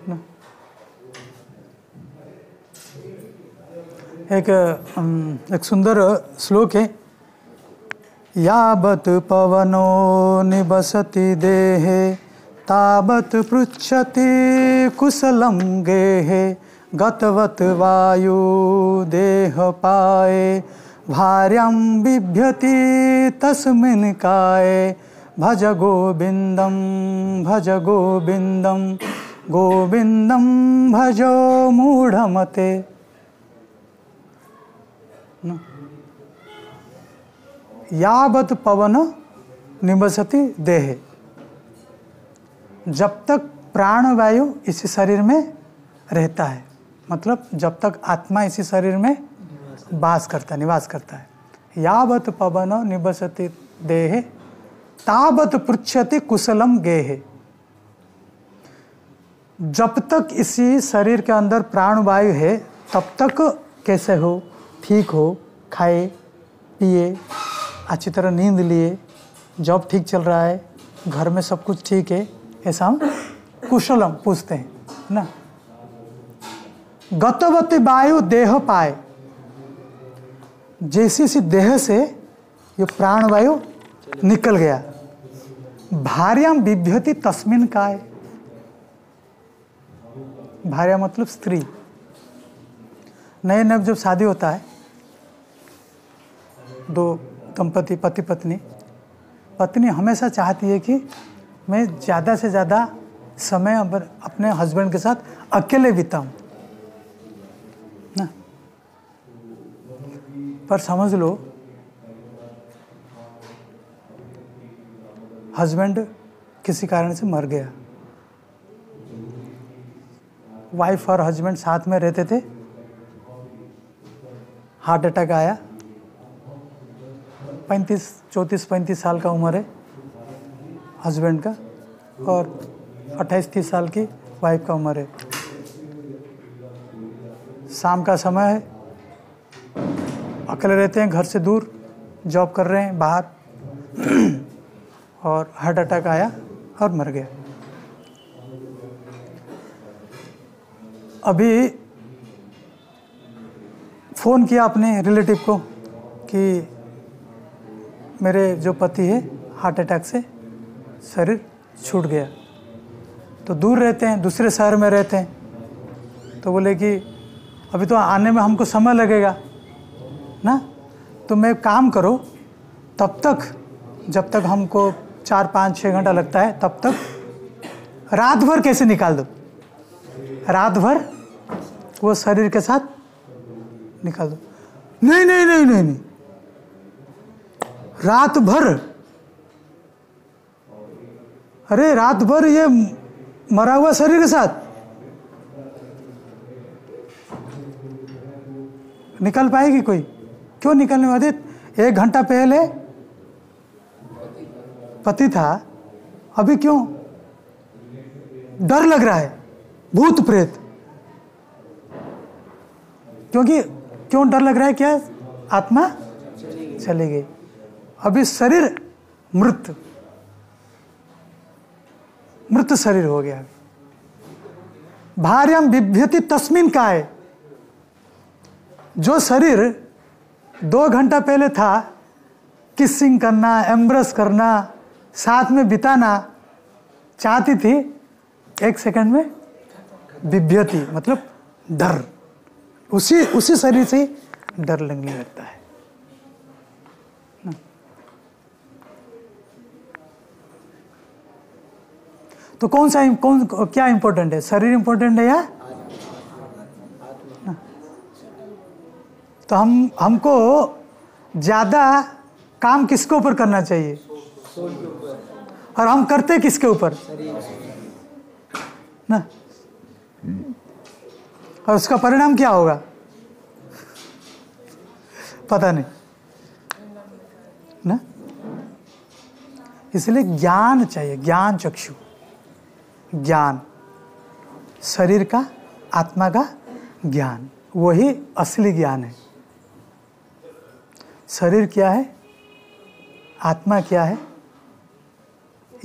ना। एक सुंदर श्लोक है, यावत् पवनो निवसति देहे तावत् पृच्छति कुशलं गेहे गतवत् वायु देह पाए भार्यां बिभ्यति तस्मिन् काये भज गोविंदम गोविंदम भजो मूढ़मते। यावत् पवन निवसति देहे, जब तक प्राणवायु इसी शरीर में रहता है, मतलब जब तक आत्मा इसी शरीर में निवास करता है। यावत् पवन निवसति देहे तावत् पृच्छति कुशलम गेहे, जब तक इसी शरीर के अंदर प्राणवायु है तब तक कैसे हो, ठीक हो, खाए पिए, अच्छी तरह नींद लिए, जॉब ठीक चल रहा है, घर में सब कुछ ठीक है, ऐसा हम कुशलम पूछते हैं ना। गतवती वायु देह पाए, जैसी सी देह से ये प्राणवायु निकल गया, भार्यां बिभ्यति तस्मिन् काये, भार्या मतलब स्त्री। नए नए जब शादी होता है, दो दंपति पति पत्नी, पत्नी हमेशा चाहती है कि मैं ज़्यादा से ज़्यादा समय अपने हस्बैंड के साथ अकेले बिताऊं ना। पर समझ लो हस्बैंड किसी कारण से मर गया, वाइफ और हस्बैंड साथ में रहते थे, हार्ट अटैक आया, 34-35 साल का उम्र है हस्बैंड का और 28-30 साल की वाइफ का उम्र है। शाम का समय है, अकेले रहते हैं, घर से दूर, जॉब कर रहे हैं बाहर, और हार्ट अटैक आया और मर गया। अभी फ़ोन किया अपने रिलेटिव को कि मेरे जो पति है हार्ट अटैक से शरीर छूट गया, तो दूर रहते हैं, दूसरे शहर में रहते हैं, तो बोले कि अभी तो आने में हमको समय लगेगा ना, तो मैं काम करो, तब तक जब तक हमको 4-5-6 घंटा लगता है, तब तक रात भर कैसे निकाल दो, रात भर वो शरीर के साथ निकाल दो। नहीं नहीं नहीं नहीं नहीं, रात भर, अरे रात भर ये मरा हुआ शरीर के साथ निकल पाएगी कोई? क्यों निकलने वाली? 1 घंटा पहले पति था, अभी क्यों डर लग रहा है, भूत प्रेत, क्योंकि क्यों डर लग रहा है? क्या आत्मा चली गई, अभी शरीर मृत शरीर हो गया। भार्यम बिभ्यति तस्मिन का है, जो शरीर 2 घंटा पहले था, किसिंग करना, एम्ब्रेस करना, साथ में बिताना चाहती थी, 1 सेकंड में बिभ्यति मतलब डर, उसी शरीर से डर लगने लगता है। तो क्या इंपॉर्टेंट है? शरीर इंपॉर्टेंट है या? तो हमको ज्यादा काम किसके ऊपर करना चाहिए? और हम करते किसके ऊपर ना? और उसका परिणाम क्या होगा पता नहीं ना। इसलिए ज्ञान चाहिए, ज्ञान चक्षु, ज्ञान, शरीर का, आत्मा का ज्ञान, वही असली ज्ञान है। शरीर क्या है, आत्मा क्या है,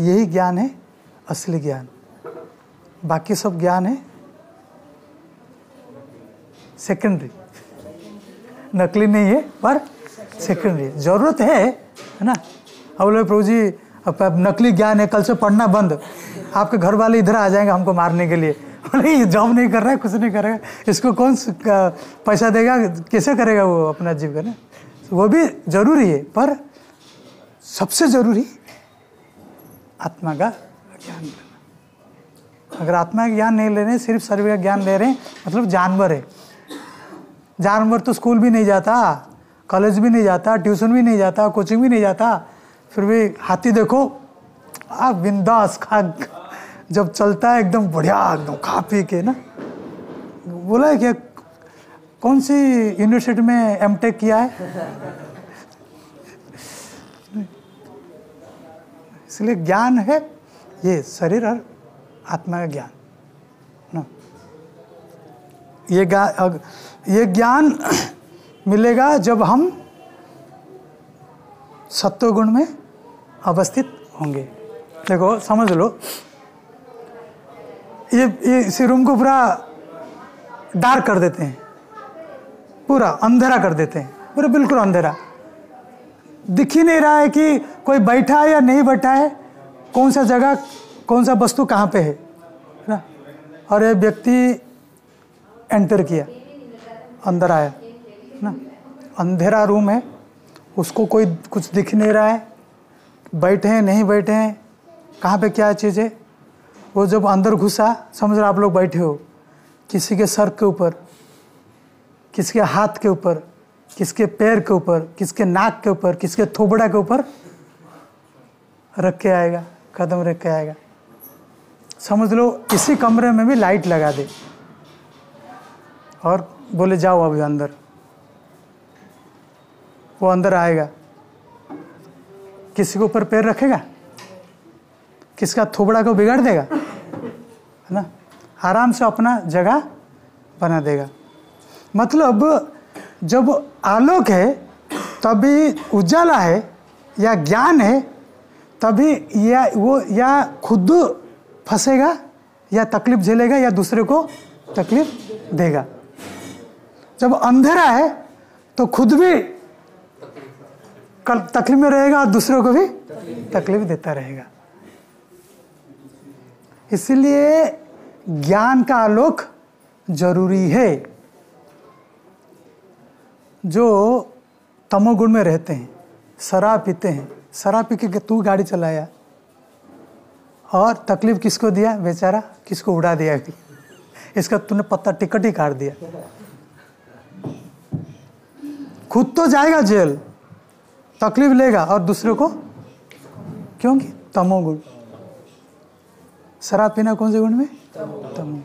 यही ज्ञान है असली ज्ञान। बाकी सब ज्ञान है सेकेंडरी, नकली नहीं है पर सेकेंडरी। जरूरत है ना। अब बोले प्रभु जी अब नकली ज्ञान है, कल से पढ़ना बंद, आपके घर वाले इधर आ जाएंगे हमको मारने के लिए। बोले ये जॉब नहीं कर रहा है, कुछ नहीं करेगा, इसको कौन पैसा देगा, कैसे करेगा वो अपना जीवन है। वो भी जरूरी है, पर सबसे जरूरी आत्मा का ज्ञान लेना। अगर आत्मा का ज्ञान नहीं ले रहे, सिर्फ शरीर का ज्ञान ले रहे हैं, मतलब जानवर है। जानवर तो स्कूल भी नहीं जाता, कॉलेज भी नहीं जाता, ट्यूशन भी नहीं जाता, कोचिंग भी नहीं जाता, फिर भी हाथी देखो आप बिंदास खा, जब चलता है एकदम बढ़िया, एकदम खा पी के ना। बोला है क्या कौन सी यूनिवर्सिटी में एमटेक किया है? इसलिए ज्ञान है ये शरीर और आत्मा का ज्ञान ना। ये ज्ञान मिलेगा जब हम सत्व गुण में अवस्थित होंगे। देखो समझ लो, ये इसी रूम को पूरा डार्क कर देते हैं, पूरा अंधेरा कर देते हैं, पूरा बिल्कुल अंधेरा, दिख ही नहीं रहा है कि कोई बैठा है या नहीं बैठा है, कौन सा जगह, कौन सा वस्तु कहाँ पे है ना। और ये व्यक्ति एंटर किया, अंदर आया ना, अंधेरा रूम है, उसको कोई कुछ दिख नहीं रहा है, बैठे हैं नहीं बैठे हैं, कहाँ पे क्या चीज़ है। वो जब अंदर घुसा, समझ रहे आप लोग बैठे हो, किसी के सर के ऊपर, किसी के हाथ के ऊपर, किसके पैर के ऊपर, किसके नाक के ऊपर, किसके थोबड़ा के ऊपर रख के आएगा, कदम रख के आएगा। समझ लो इसी कमरे में भी लाइट लगा दे और बोले जाओ अभी अंदर, वो अंदर आएगा, किसी के ऊपर पैर रखेगा, किसका थोबड़ा को बिगाड़ देगा, है ना, आराम से अपना जगह बना देगा। मतलब जब आलोक है तभी उजाला है या ज्ञान है, तभी या खुद फंसेगा या तकलीफ झेलेगा या दूसरे को तकलीफ देगा। जब अंधेरा है तो खुद भी तकलीफ में रहेगा और दूसरों को भी तकलीफ देता रहेगा। इसलिए ज्ञान का आलोक जरूरी है। जो तमोगुण में रहते हैं, शराब पीते हैं, शराब पी के तू गाड़ी चलाया और तकलीफ किसको दिया बेचारा, किसको उड़ा दिया, इसका तूने पत्ता टिकट ही काट दिया। खुद तो जाएगा जेल, तकलीफ लेगा और दूसरों को, क्योंकि तमोगुण। शराब पीना कौन से गुण में? तमो।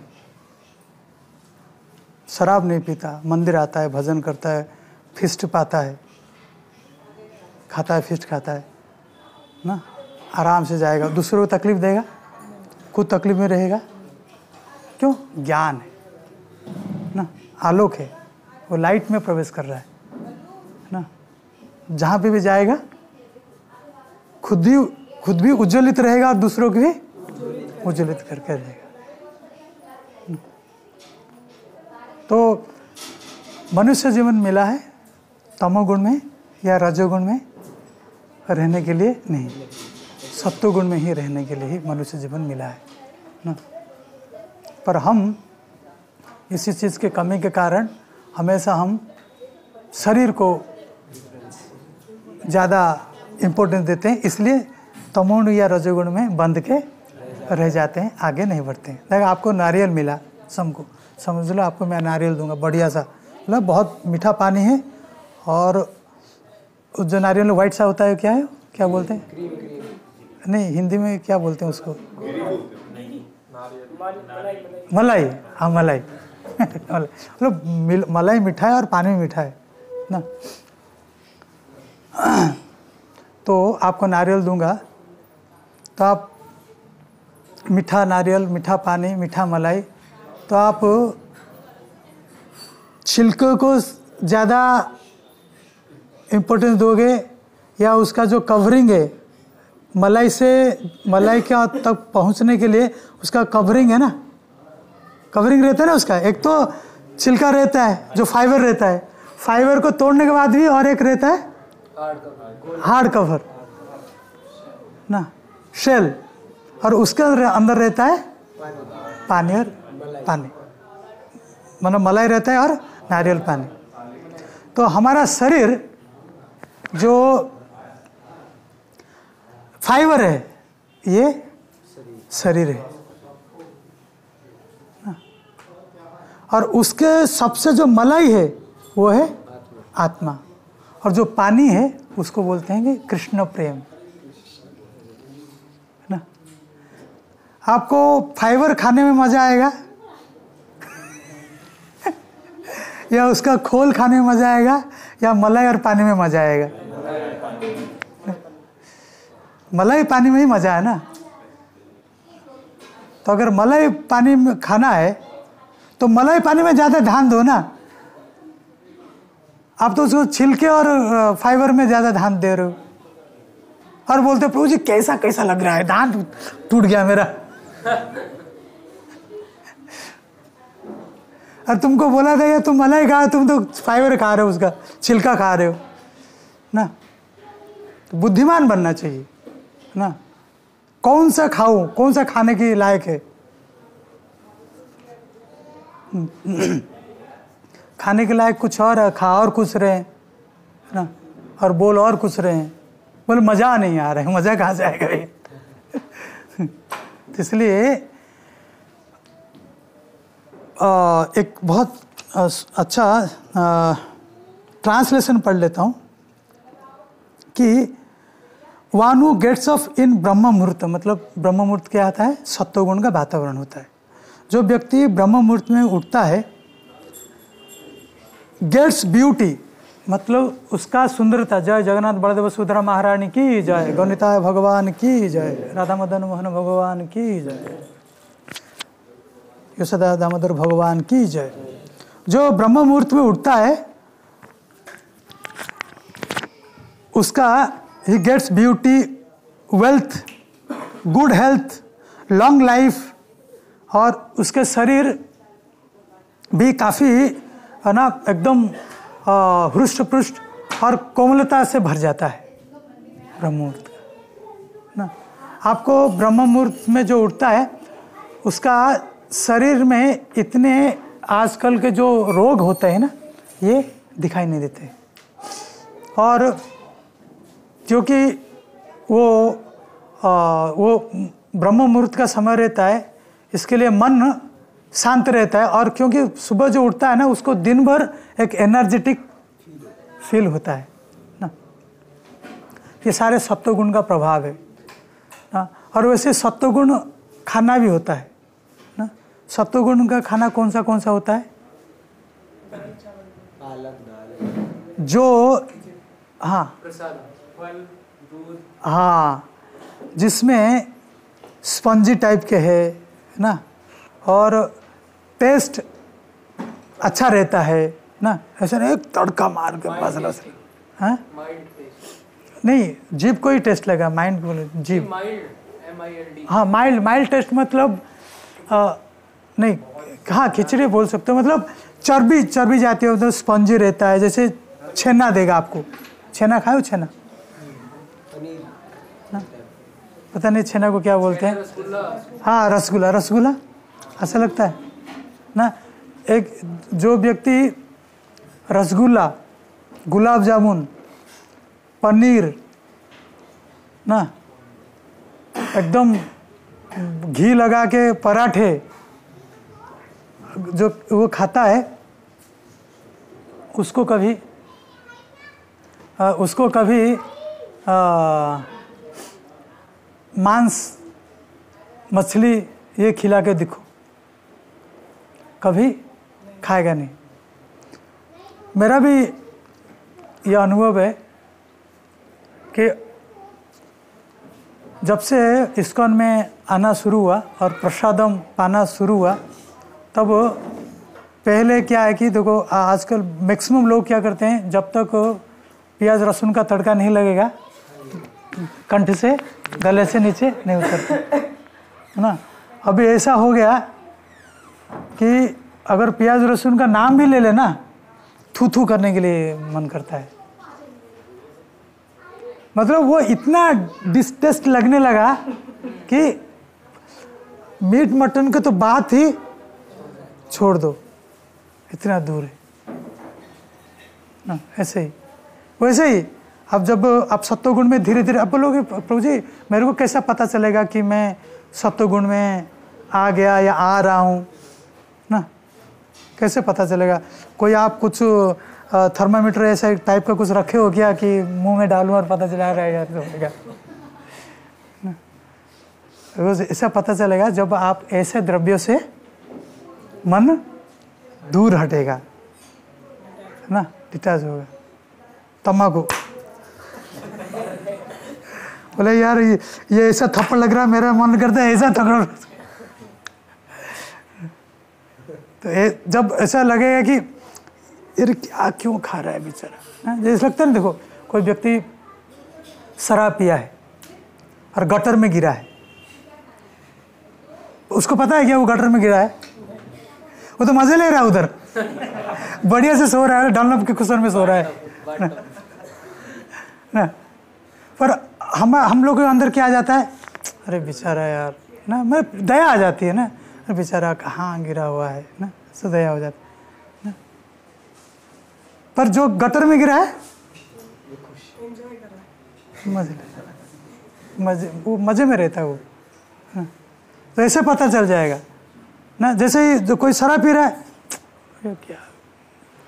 शराब नहीं पीता, मंदिर आता है, भजन करता है, फिस्ट पाता है, खाता है, फिस्ट खाता है ना, आराम से जाएगा, दूसरों को तकलीफ देगा, खुद तकलीफ में रहेगा। क्यों? ज्ञान है ना, आलोक है, वो लाइट में प्रवेश कर रहा है ना। जहाँ पे भी जाएगा खुद भी उज्ज्वलित रहेगा और दूसरों को भी उज्ज्वलित करके रहेगा। तो मनुष्य जीवन मिला है तमोगुण में या रजोगुण में रहने के लिए नहीं, सत्वगुण में ही रहने के लिए ही मनुष्य जीवन मिला है ना। पर हम इसी चीज़ के कमी के कारण हमेशा हम शरीर को ज़्यादा इम्पोर्टेंस देते हैं, इसलिए तमोगुण या रजोगुण में बंध के रह जाते हैं, आगे नहीं बढ़ते हैं। देखो आपको नारियल मिला, सबको समझ लो आपको मैं नारियल दूंगा बढ़िया सा, मतलब बहुत मीठा पानी है, और जो नारियल वाइट सा होता है क्या है, क्या बोलते हैं? नहीं, हिंदी में क्या बोलते हैं उसको? मलाई। हाँ मलाई। मतलब मलाई मीठा है और पानी मीठा है ना। तो आपको नारियल दूंगा तो आप मीठा नारियल, मीठा पानी, मीठा मलाई, तो आप छिलके को ज़्यादा इम्पोर्टेंस दोगे या उसका जो कवरिंग है मलाई के तक पहुंचने के लिए उसका कवरिंग है ना, कवरिंग रहता है ना उसका, एक तो छिलका रहता है जो फाइबर रहता है, फाइबर को तोड़ने के बाद भी और एक रहता है हार्ड कवर ना, शेल, और उसके अंदर रहता है पानी और पानी, मतलब मलाई रहता है और नारियल पानी। तो हमारा शरीर जो फाइबर है ये शरीर है ना? और उसके सबसे जो मलाई है वो है आत्मा, और जो पानी है उसको बोलते हैं कि कृष्ण प्रेम ना। आपको फाइबर खाने में मजा आएगा या उसका खोल खाने में मजा आएगा या मलाई और पानी में मजा आएगा? मलाई पानी में ही मजा है ना। तो अगर मलाई पानी में खाना है तो मलाई पानी में ज़्यादा ध्यान दो ना, आप तो उसको छिलके और फाइबर में ज़्यादा ध्यान दे रहे हो और बोलते प्रभु जी कैसा कैसा लग रहा है, दांत टूट गया मेरा। और तुमको बोला था या तुम मलाई खा, तुम तो फाइबर खा रहे हो, उसका छिलका खा रहे हो ना। तो बुद्धिमान बनना चाहिए ना, कौन सा खाऊं, कौन सा खाने की लायक है। खाने के लायक कुछ और है, खा और कुछ रहे हैं ना, और बोल और कुछ रहे हैं, बोले मज़ा नहीं आ रहा है, मज़ा कहाँ से आएगा ये। तो इसलिए एक बहुत अच्छा ट्रांसलेशन पढ़ लेता हूँ कि वन हू गेट्स ऑफ इन ब्रह्म मुहूर्त, मतलब ब्रह्म मुहूर्त क्या आता है? सत्वगुण का वातावरण होता है। जो व्यक्ति ब्रह्म मुहूर्त में उठता है, गेट्स ब्यूटी, मतलब उसका सुंदरता, जय जगन्नाथ बलदेव सुभद्रा महारानी की जय, गौनिताय भगवान की जय, राधा मदन मोहन भगवान की जय, यशोदा दामोदर भगवान की जय। जो ब्रह्म मुहूर्त में उठता है उसका ही gets beauty, wealth, good health, long life, और उसके शरीर भी काफ़ी है ना एकदम हृष्ट पुष्ट और कोमलता से भर जाता है ब्रह्म मुहूर्त ना। आपको ब्रह्म मुहूर्त में जो उठता है उसका शरीर में इतने आजकल के जो रोग होते हैं ना ये दिखाई नहीं देते, और क्योंकि वो ब्रह्म मुहूर्त का समय रहता है, इसके लिए मन शांत रहता है, और क्योंकि सुबह जो उठता है ना उसको दिन भर एक एनर्जेटिक फील होता है ना। ये सारे सत्वगुण का प्रभाव है ना। और वैसे सत्वगुण खाना भी होता है ना। सत्वगुण का खाना कौन सा होता है? जो हाँ जिसमें स्पंजी टाइप के है ना, और टेस्ट अच्छा रहता है ना, ऐसा नहीं एक तड़का मार के मसला से। हाँ नहीं, जीभ को ही टेस्ट लगा, माइंड को जीभ। हाँ माइल्ड टेस्ट मतलब नहीं, हाँ खिचड़ी बोल सकते हो, मतलब चर्बी जाती है, तो स्पंजी रहता है, जैसे छेना देगा आपको। छेना खाओ, छेना पता नहीं छेना को क्या बोलते हैं। हाँ रसगुल्ला ऐसा लगता है ना। एक जो व्यक्ति रसगुल्ला, गुलाब जामुन, पनीर ना, एकदम घी लगा के पराठे जो वो खाता है, उसको कभी मांस मछली ये खिला के दिखो, कभी खाएगा नहीं। मेरा भी यह अनुभव है कि जब से इस्कॉन में आना शुरू हुआ और प्रसादम पाना शुरू हुआ, तब पहले क्या है कि देखो आजकल मैक्सिमम लोग क्या करते हैं, जब तक प्याज लहसुन का तड़का नहीं लगेगा कंठ से गले से नीचे नहीं उतरते, है ना। अभी ऐसा हो गया कि अगर प्याज लहसुन का नाम भी ले लेना, थू करने के लिए मन करता है। मतलब वो इतना डिस्टेस्ट लगने लगा कि मीट मटन की तो बात ही छोड़ दो, इतना दूर है ना। ऐसे ही वैसे ही अब जब आप सत्वगुण में धीरे धीरे, अब बोलोगे प्रभु जी मेरे को कैसा पता चलेगा कि मैं सत्वगुण में आ गया या आ रहा हूँ ना, कैसे पता चलेगा? कोई आप कुछ थर्मामीटर ऐसा टाइप का कुछ रखे हो क्या कि मुंह में डालूं और पता चला रहा है ना? ऐसा पता चलेगा जब आप ऐसे द्रव्यों से मन दूर हटेगा ना, डिटैच होगा। तम्बाकू बोले यार ये ऐसा थप्पड़ लग रहा है, मेरा मन करता है ऐसा थप्पड़। तो जब ऐसा लगेगा कि यार क्या क्यों खा रहा है बेचारा, जैसे लगता है ना, देखो कोई व्यक्ति शराब पिया है और गटर में गिरा है, उसको पता है क्या वो गटर में गिरा है? वो तो मजे ले रहा है, उधर बढ़िया से सो रहा है, डनलप के कुशन में सो रहा है ना। पर हम लोगों के अंदर क्या आ जाता है, अरे बेचारा यार ना, मैं दया आ जाती है ना, अरे बेचारा कहाँ गिरा हुआ है ना, सो दया हो जाती है ना। पर जो गटर में गिरा है मजे में रहता है वो ना। तो ऐसे पता चल जाएगा ना। जैसे ही जो कोई शराब पी रहा है,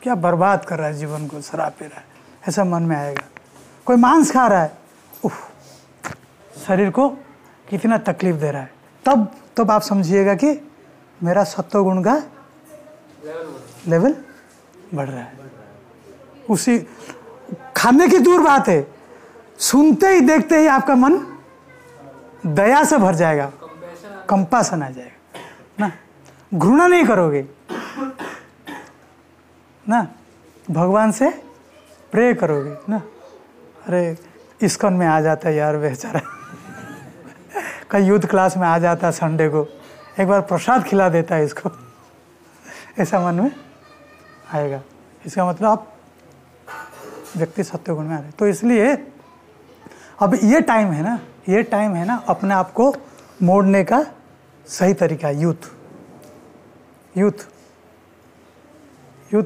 क्या बर्बाद कर रहा है जीवन को, शराब पी रहा है, ऐसा मन में आएगा। कोई मांस खा रहा है, उफ शरीर को कितना तकलीफ दे रहा है, तब आप समझिएगा कि मेरा सत्वगुण का लेवल बढ़ रहा है। उसी खाने की दूर बात है, सुनते ही देखते ही आपका मन दया से भर जाएगा, कंपैशन आ जाएगा ना। घृणा नहीं करोगे ना, भगवान से प्रे करोगे ना। अरे इस्कॉन में आ जाता है यार बेचारा, कहीं यूथ क्लास में आ जाता संडे को, एक बार प्रसाद खिला देता है इसको, ऐसा मन में आएगा। इसका मतलब आप व्यक्ति सत्वगुण में आ रहे। तो इसलिए अब ये टाइम है ना अपने आप को मोड़ने का सही तरीका। Youth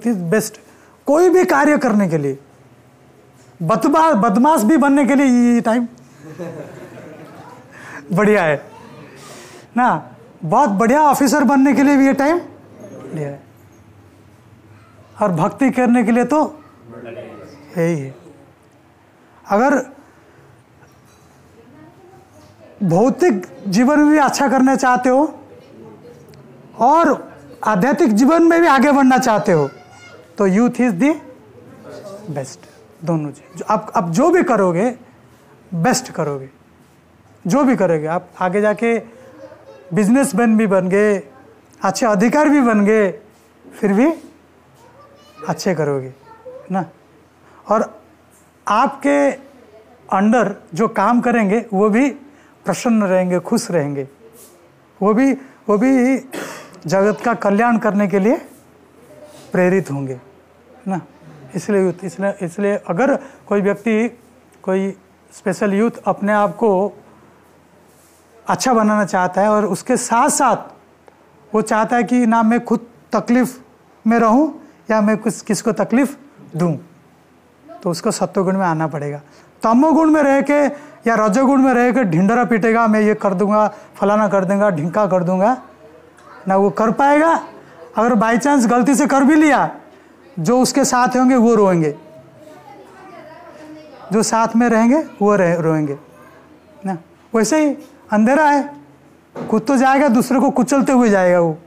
is best. कोई भी कार्य करने के लिए, बदमाश भी बनने के लिए ये टाइम बढ़िया है ना, बहुत बढ़िया ऑफिसर बनने के लिए भी ये टाइम बढ़िया है, और भक्ति करने के लिए तो यही है। अगर भौतिक जीवन में भी अच्छा करना चाहते हो और आध्यात्मिक जीवन में भी आगे बढ़ना चाहते हो, तो यूथ इज दी बेस्ट। दोनों चीज आप जो भी करोगे बेस्ट करोगे, जो भी करोगे आप आगे जाके बिजनेसमैन भी बन गए, अच्छे अधिकारी भी बन गए, फिर भी अच्छे करोगे ना। और आपके अंडर जो काम करेंगे वो भी प्रसन्न रहेंगे, खुश रहेंगे, वो भी जगत का कल्याण करने के लिए प्रेरित होंगे ना। इसलिए अगर कोई व्यक्ति, कोई स्पेशल यूथ अपने आप को अच्छा बनाना चाहता है और उसके साथ साथ वो चाहता है कि ना मैं खुद तकलीफ में रहूं या मैं किसको तकलीफ दूं, तो उसको सत्वगुण में आना पड़ेगा। तमोगुण में रह के या रजोगुण में रह के ढिंडरा पीटेगा, मैं ये कर दूंगा, फलाना कर दूंगा, ढिंका कर दूंगा, ना वो कर पाएगा। अगर बाई चांस गलती से कर भी लिया, जो उसके साथ होंगे वो रोएंगे, जो साथ में रहेंगे वो रोएंगे ना। वैसे ही अंधेरा है, खुद तो जाएगा, दूसरे को कुचलते हुए जाएगा, वो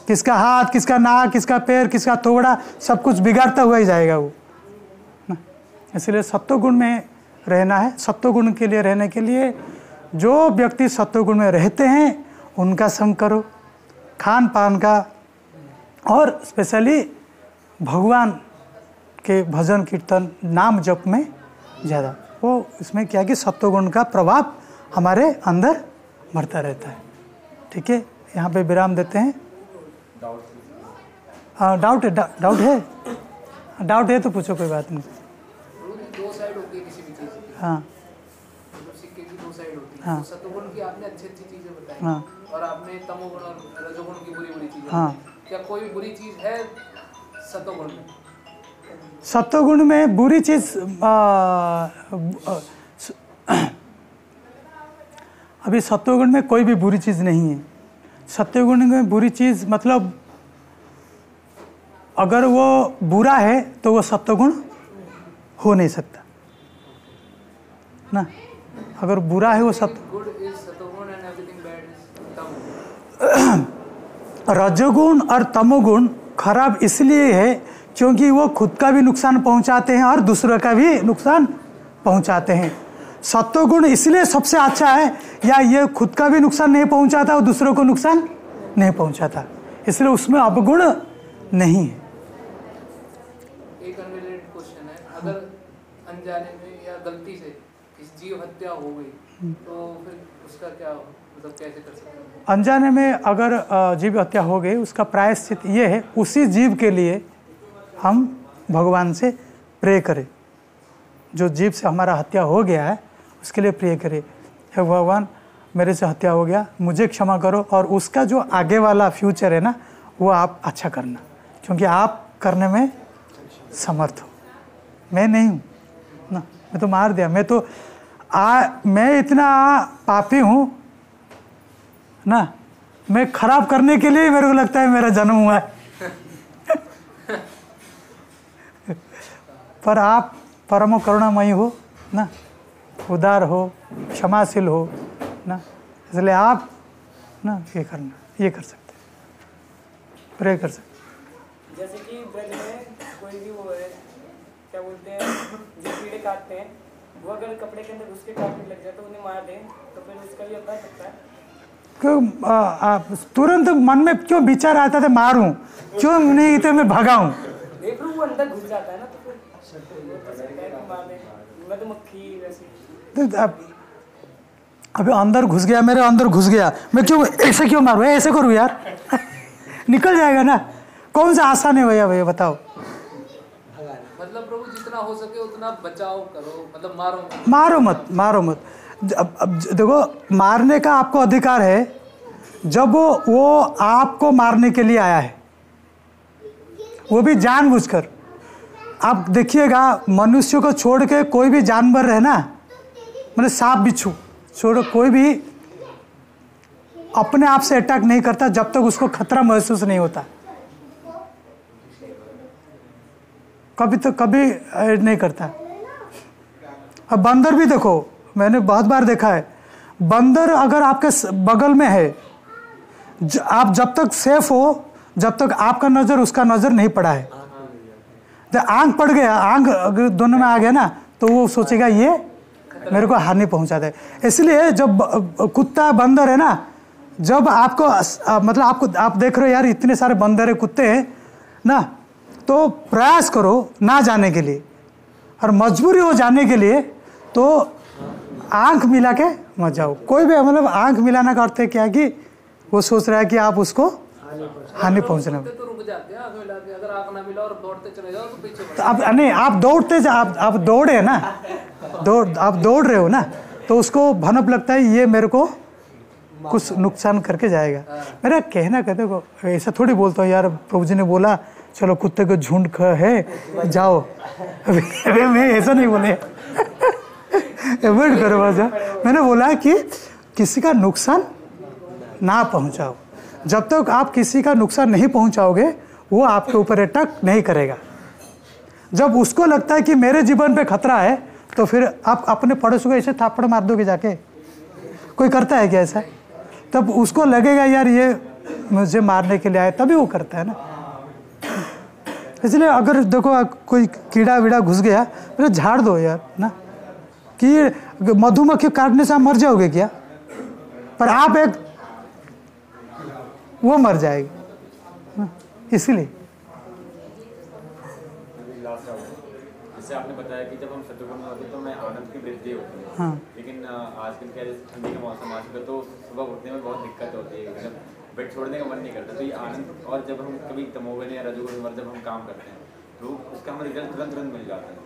किसका हाथ, किसका नाक, किसका पैर, किसका थोड़ा, सब कुछ बिगाड़ता हुआ ही जाएगा वो ना। इसलिए सत्वगुण में रहना है। सत्वगुण के लिए रहने के लिए जो व्यक्ति सत्वगुण में रहते हैं उनका संग करो, खान पान का, और स्पेशली भगवान के भजन कीर्तन नाम जप में ज़्यादा, वो इसमें क्या कि सत्वगुण का प्रभाव हमारे अंदर बढ़ता रहता है। ठीक है, यहाँ पे विराम देते हैं। डाउट है तो पूछो, कोई बात नहीं। दो साइड होती है किसी भी चीज़ की। हाँ, मतलब सिक्के की दो साइड होती है। हाँ। तो सत्वगुण की आपने अच्छी चीज़ें बताई, हाँ, और आपने तमोगुण और रजोगुण की बुरी चीज़ें। हाँ। क्या कोई भी बुरी चीज़ है सत्वगुण में? सत्वगुण में बुरी चीज़ अभी सत्वगुण में कोई भी बुरी चीज़ नहीं है। सत्वगुण में बुरी चीज़ मतलब अगर वो बुरा है तो वो सत्वगुण हो नहीं सकता ना। अगर बुरा है वो गुड इज सत्वगुण एंड एवरीथिंग बैड इज तमोगुण। रजोगुण और तमोगुण खराब इसलिए है क्योंकि वो खुद का भी नुकसान पहुंचाते हैं और दूसरों का भी नुकसान पहुंचाते हैं। सत्वगुण इसलिए सबसे अच्छा है, या ये खुद का भी नुकसान नहीं पहुंचाता और दूसरों को नुकसान नहीं पहुंचाता, इसलिए उसमें अवगुण नहीं है। एक अनरिलेटेड क्वेश्चन है, अगर अनजाने में या गलती से किसी जीव हत्या हो गई तो फिर उसका क्या, मतलब कैसे कर सकते हैं? अनजाने में अगर जीव हत्या हो गई, उसका प्रायश्चित ये है, उसी जीव के लिए हम भगवान से प्रे करें। जो जीव से हमारा हत्या हो गया है उसके लिए प्रे करें, हे भगवान मेरे से हत्या हो गया, मुझे क्षमा करो, और उसका जो आगे वाला फ्यूचर है ना वो आप अच्छा करना, क्योंकि आप करने में समर्थ हो, मैं नहीं हूँ ना। मैं तो मार दिया, मैं इतना पापी हूँ ना, मैं खराब करने के लिए मेरे को लगता है मेरा जन्म हुआ है। पर आप परम करुणामयी हो ना, उदार हो, क्षमाशील हो ना, इसलिए आप ना ये कर सकते, प्रे कर सकते। जैसे कि ब्रज में कोई भी वो है, क्या बोलते हैं, जो कीड़े काटते हैं, वो अगर कपड़े के अंदर घुस के काटने लग जाए तो उन्हें मार दें, तो फिर उसका भी अपना सकता है। क्यों तुरंत मन में क्यों विचार आता था मारूं, क्यों नहीं तो मैं भगाऊं? देख लो वो अंदर घुस जाता है ना, तो फिर मार दें, मधुमक्खी वैसे। अभी अंदर घुस गया, मेरे अंदर घुस गया, मैं ऐसे क्यों मारूं, ऐसे करूं यार? निकल जाएगा ना। कौन सा आसान है भैया बताओ? मतलब प्रभु जितना हो सके उतना बचाव करो, मतलब मारो मत। अब देखो, मारने का आपको अधिकार है जब वो आपको मारने के लिए आया है, वो भी जानबूझकर। आप देखिएगा, मनुष्य को छोड़ के कोई भी जानवर है ना, मतलब सांप बिच्छू छोड़ो, कोई भी अपने आप से अटैक नहीं करता जब तक उसको खतरा महसूस नहीं होता। कभी नहीं करता। अब बंदर भी देखो, मैंने बहुत बार देखा है, बंदर अगर आपके बगल में है, आप जब तक सेफ हो, जब तक आपका नजर उसका नजर नहीं पड़ा है, जब आंख पड़ गया, आंख अगर दोनों में आ गया ना, तो वो सोचेगा ये मेरे को हानि पहुंचाता है। इसलिए जब कुत्ता बंदर है ना, जब आपको मतलब आप देख रहे हो यार इतने सारे बंदर है, कुत्ते हैं ना, तो प्रयास करो ना जाने के लिए, और मजबूरी हो जाने के लिए तो आंख मिला के मत जाओ। कोई भी मतलब आंख मिलाना का अर्थ है क्या कि वो सोच रहा है कि आप उसको हानि पहुंचना। तो रुक जाते हैं आंख मिला के, अगर आंख ना मिला और दौड़ते चले जाओ तो पीछे तो आप नहीं, आप दौड़ते आप दौड़े ना, आप दौड़ रहे हो ना, तो उसको भनक लगता है ये मेरे को कुछ नुकसान करके जाएगा। मेरा कहना कहते को ऐसा थोड़ी बोलता हूँ यार, प्रभु जी ने बोला चलो कुत्ते को झुंड है जाओ, अरे मैं ऐसा नहीं बोले अवॉइड करो बस। मैंने बोला कि किसी का नुकसान ना पहुंचाओ। जब तक आप किसी का नुकसान नहीं पहुंचाओगे वो आपके ऊपर अटैक नहीं करेगा। जब उसको लगता है कि मेरे जीवन पे खतरा है तो फिर आप अपने पड़ोसी को ऐसे थप्पड़ मार दोगे जाके? कोई करता है क्या ऐसा? तब उसको लगेगा यार ये मुझे मारने के लिए आए, तभी वो करता है ना। इसलिए अगर देखो कोई कीड़ा वीड़ा घुस गया फिर झाड़ दो यार ना, कि मधुमक्खी काटने से आप मर जाओगे क्या? पर आप एक वो मर जाएगी इसलिए। जैसे आपने बताया कि जब हम सतुगुण में होते तो हमें आनंद की वृद्धि होती है। हाँ। लेकिन आजकल क्या जैसे ठंडी का मौसम आजकल तो सुबह उठने में बहुत दिक्कत होती है, मतलब बेड छोड़ने का मन नहीं करता। तो ये आनंद, और जब हम कभी तमोगुण या रजोगुण में जब हम काम करते हैं तो उसका हमें रिजल्ट तुरंत मिल जाता है,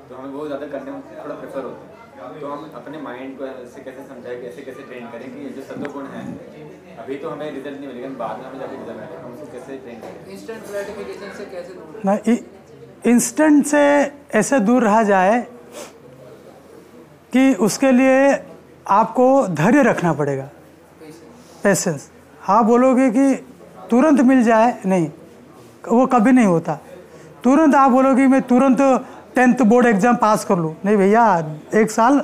तो हमें वो ज़्यादा करने में थोड़ा प्रेफर होता है। तो हम अपने माइंड को ऐसे कैसे समझाएं, कैसे ट्रेन करें कि ये जो सतुगुण है अभी तो हमें रिजल्ट नहीं मिलेगा, बाद में हमें जाके रिजल्ट मिलेगा, हम उसको कैसे ट्रेन करें? इंस्टेंट ग्रेटिफिकेशन से कैसे दूर ना, इंस्टेंट से ऐसे दूर रहा जाए कि उसके लिए आपको धैर्य रखना पड़ेगा, पेशेंस। हाँ बोलोगे कि तुरंत मिल जाए, नहीं, वो कभी नहीं होता। तुरंत आप बोलोगे मैं तुरंत 10th बोर्ड एग्जाम पास कर लूँ, नहीं भैया, 1 साल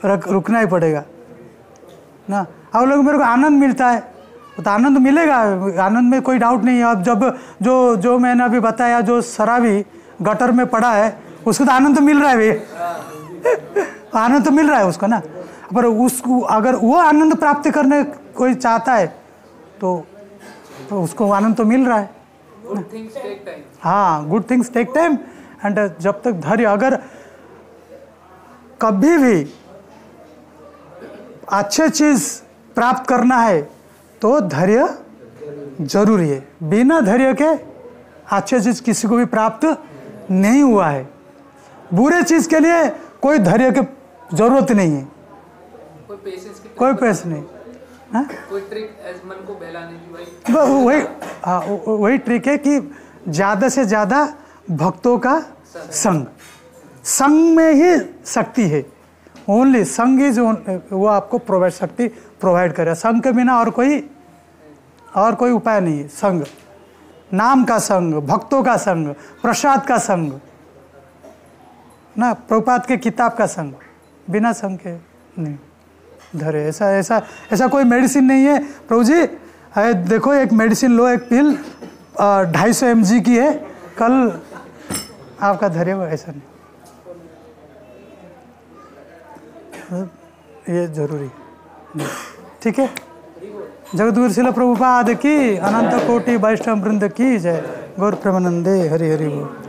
रुकना ही पड़ेगा ना। आप लोग मेरे को आनंद मिलता है तो आनंद मिलेगा, आनंद में कोई डाउट नहीं है। अब जब जो मैंने अभी बताया, जो शराबी गटर में पड़ा है उसको तो आनंद तो मिल रहा है भैया आनंद तो मिल रहा है उसको ना। पर उसको अगर वो आनंद प्राप्त करने कोई चाहता है तो उसको आनंद तो मिल रहा है। Good things take time. हाँ, good things take time. And जब तक धैर्य, अगर कभी भी अच्छे चीज प्राप्त करना है तो धैर्य जरूरी है। बिना धैर्य के अच्छे चीज किसी को भी प्राप्त नहीं हुआ है। बुरे चीज के लिए कोई धैर्य की जरूरत नहीं है, कोई पेश नहीं। हाँ? कोई ट्रिक मन को बहलाने की वही ट्रिक है कि ज्यादा से ज्यादा भक्तों का संग में ही शक्ति है। ओनली संग ही जो वो आपको शक्ति प्रोवाइड करे। संग के बिना और कोई उपाय नहीं है। संग, नाम का संग, भक्तों का संग, प्रसाद का संग ना, प्रभुपाद के किताब का संग, बिना संग के नहीं। धैर्य ऐसा कोई मेडिसिन नहीं है। प्रभु जी देखो एक मेडिसिन लो, एक पिल 250 mg की है, कल आपका धैर्य हो, ऐसा नहीं। ये जरूरी है, ठीक है। जगतगुरु शिला प्रभुपाद की, अनंत कोटि वैष्णव वृंद की जय। गौर प्रेमानंदे हरि हरि बोल।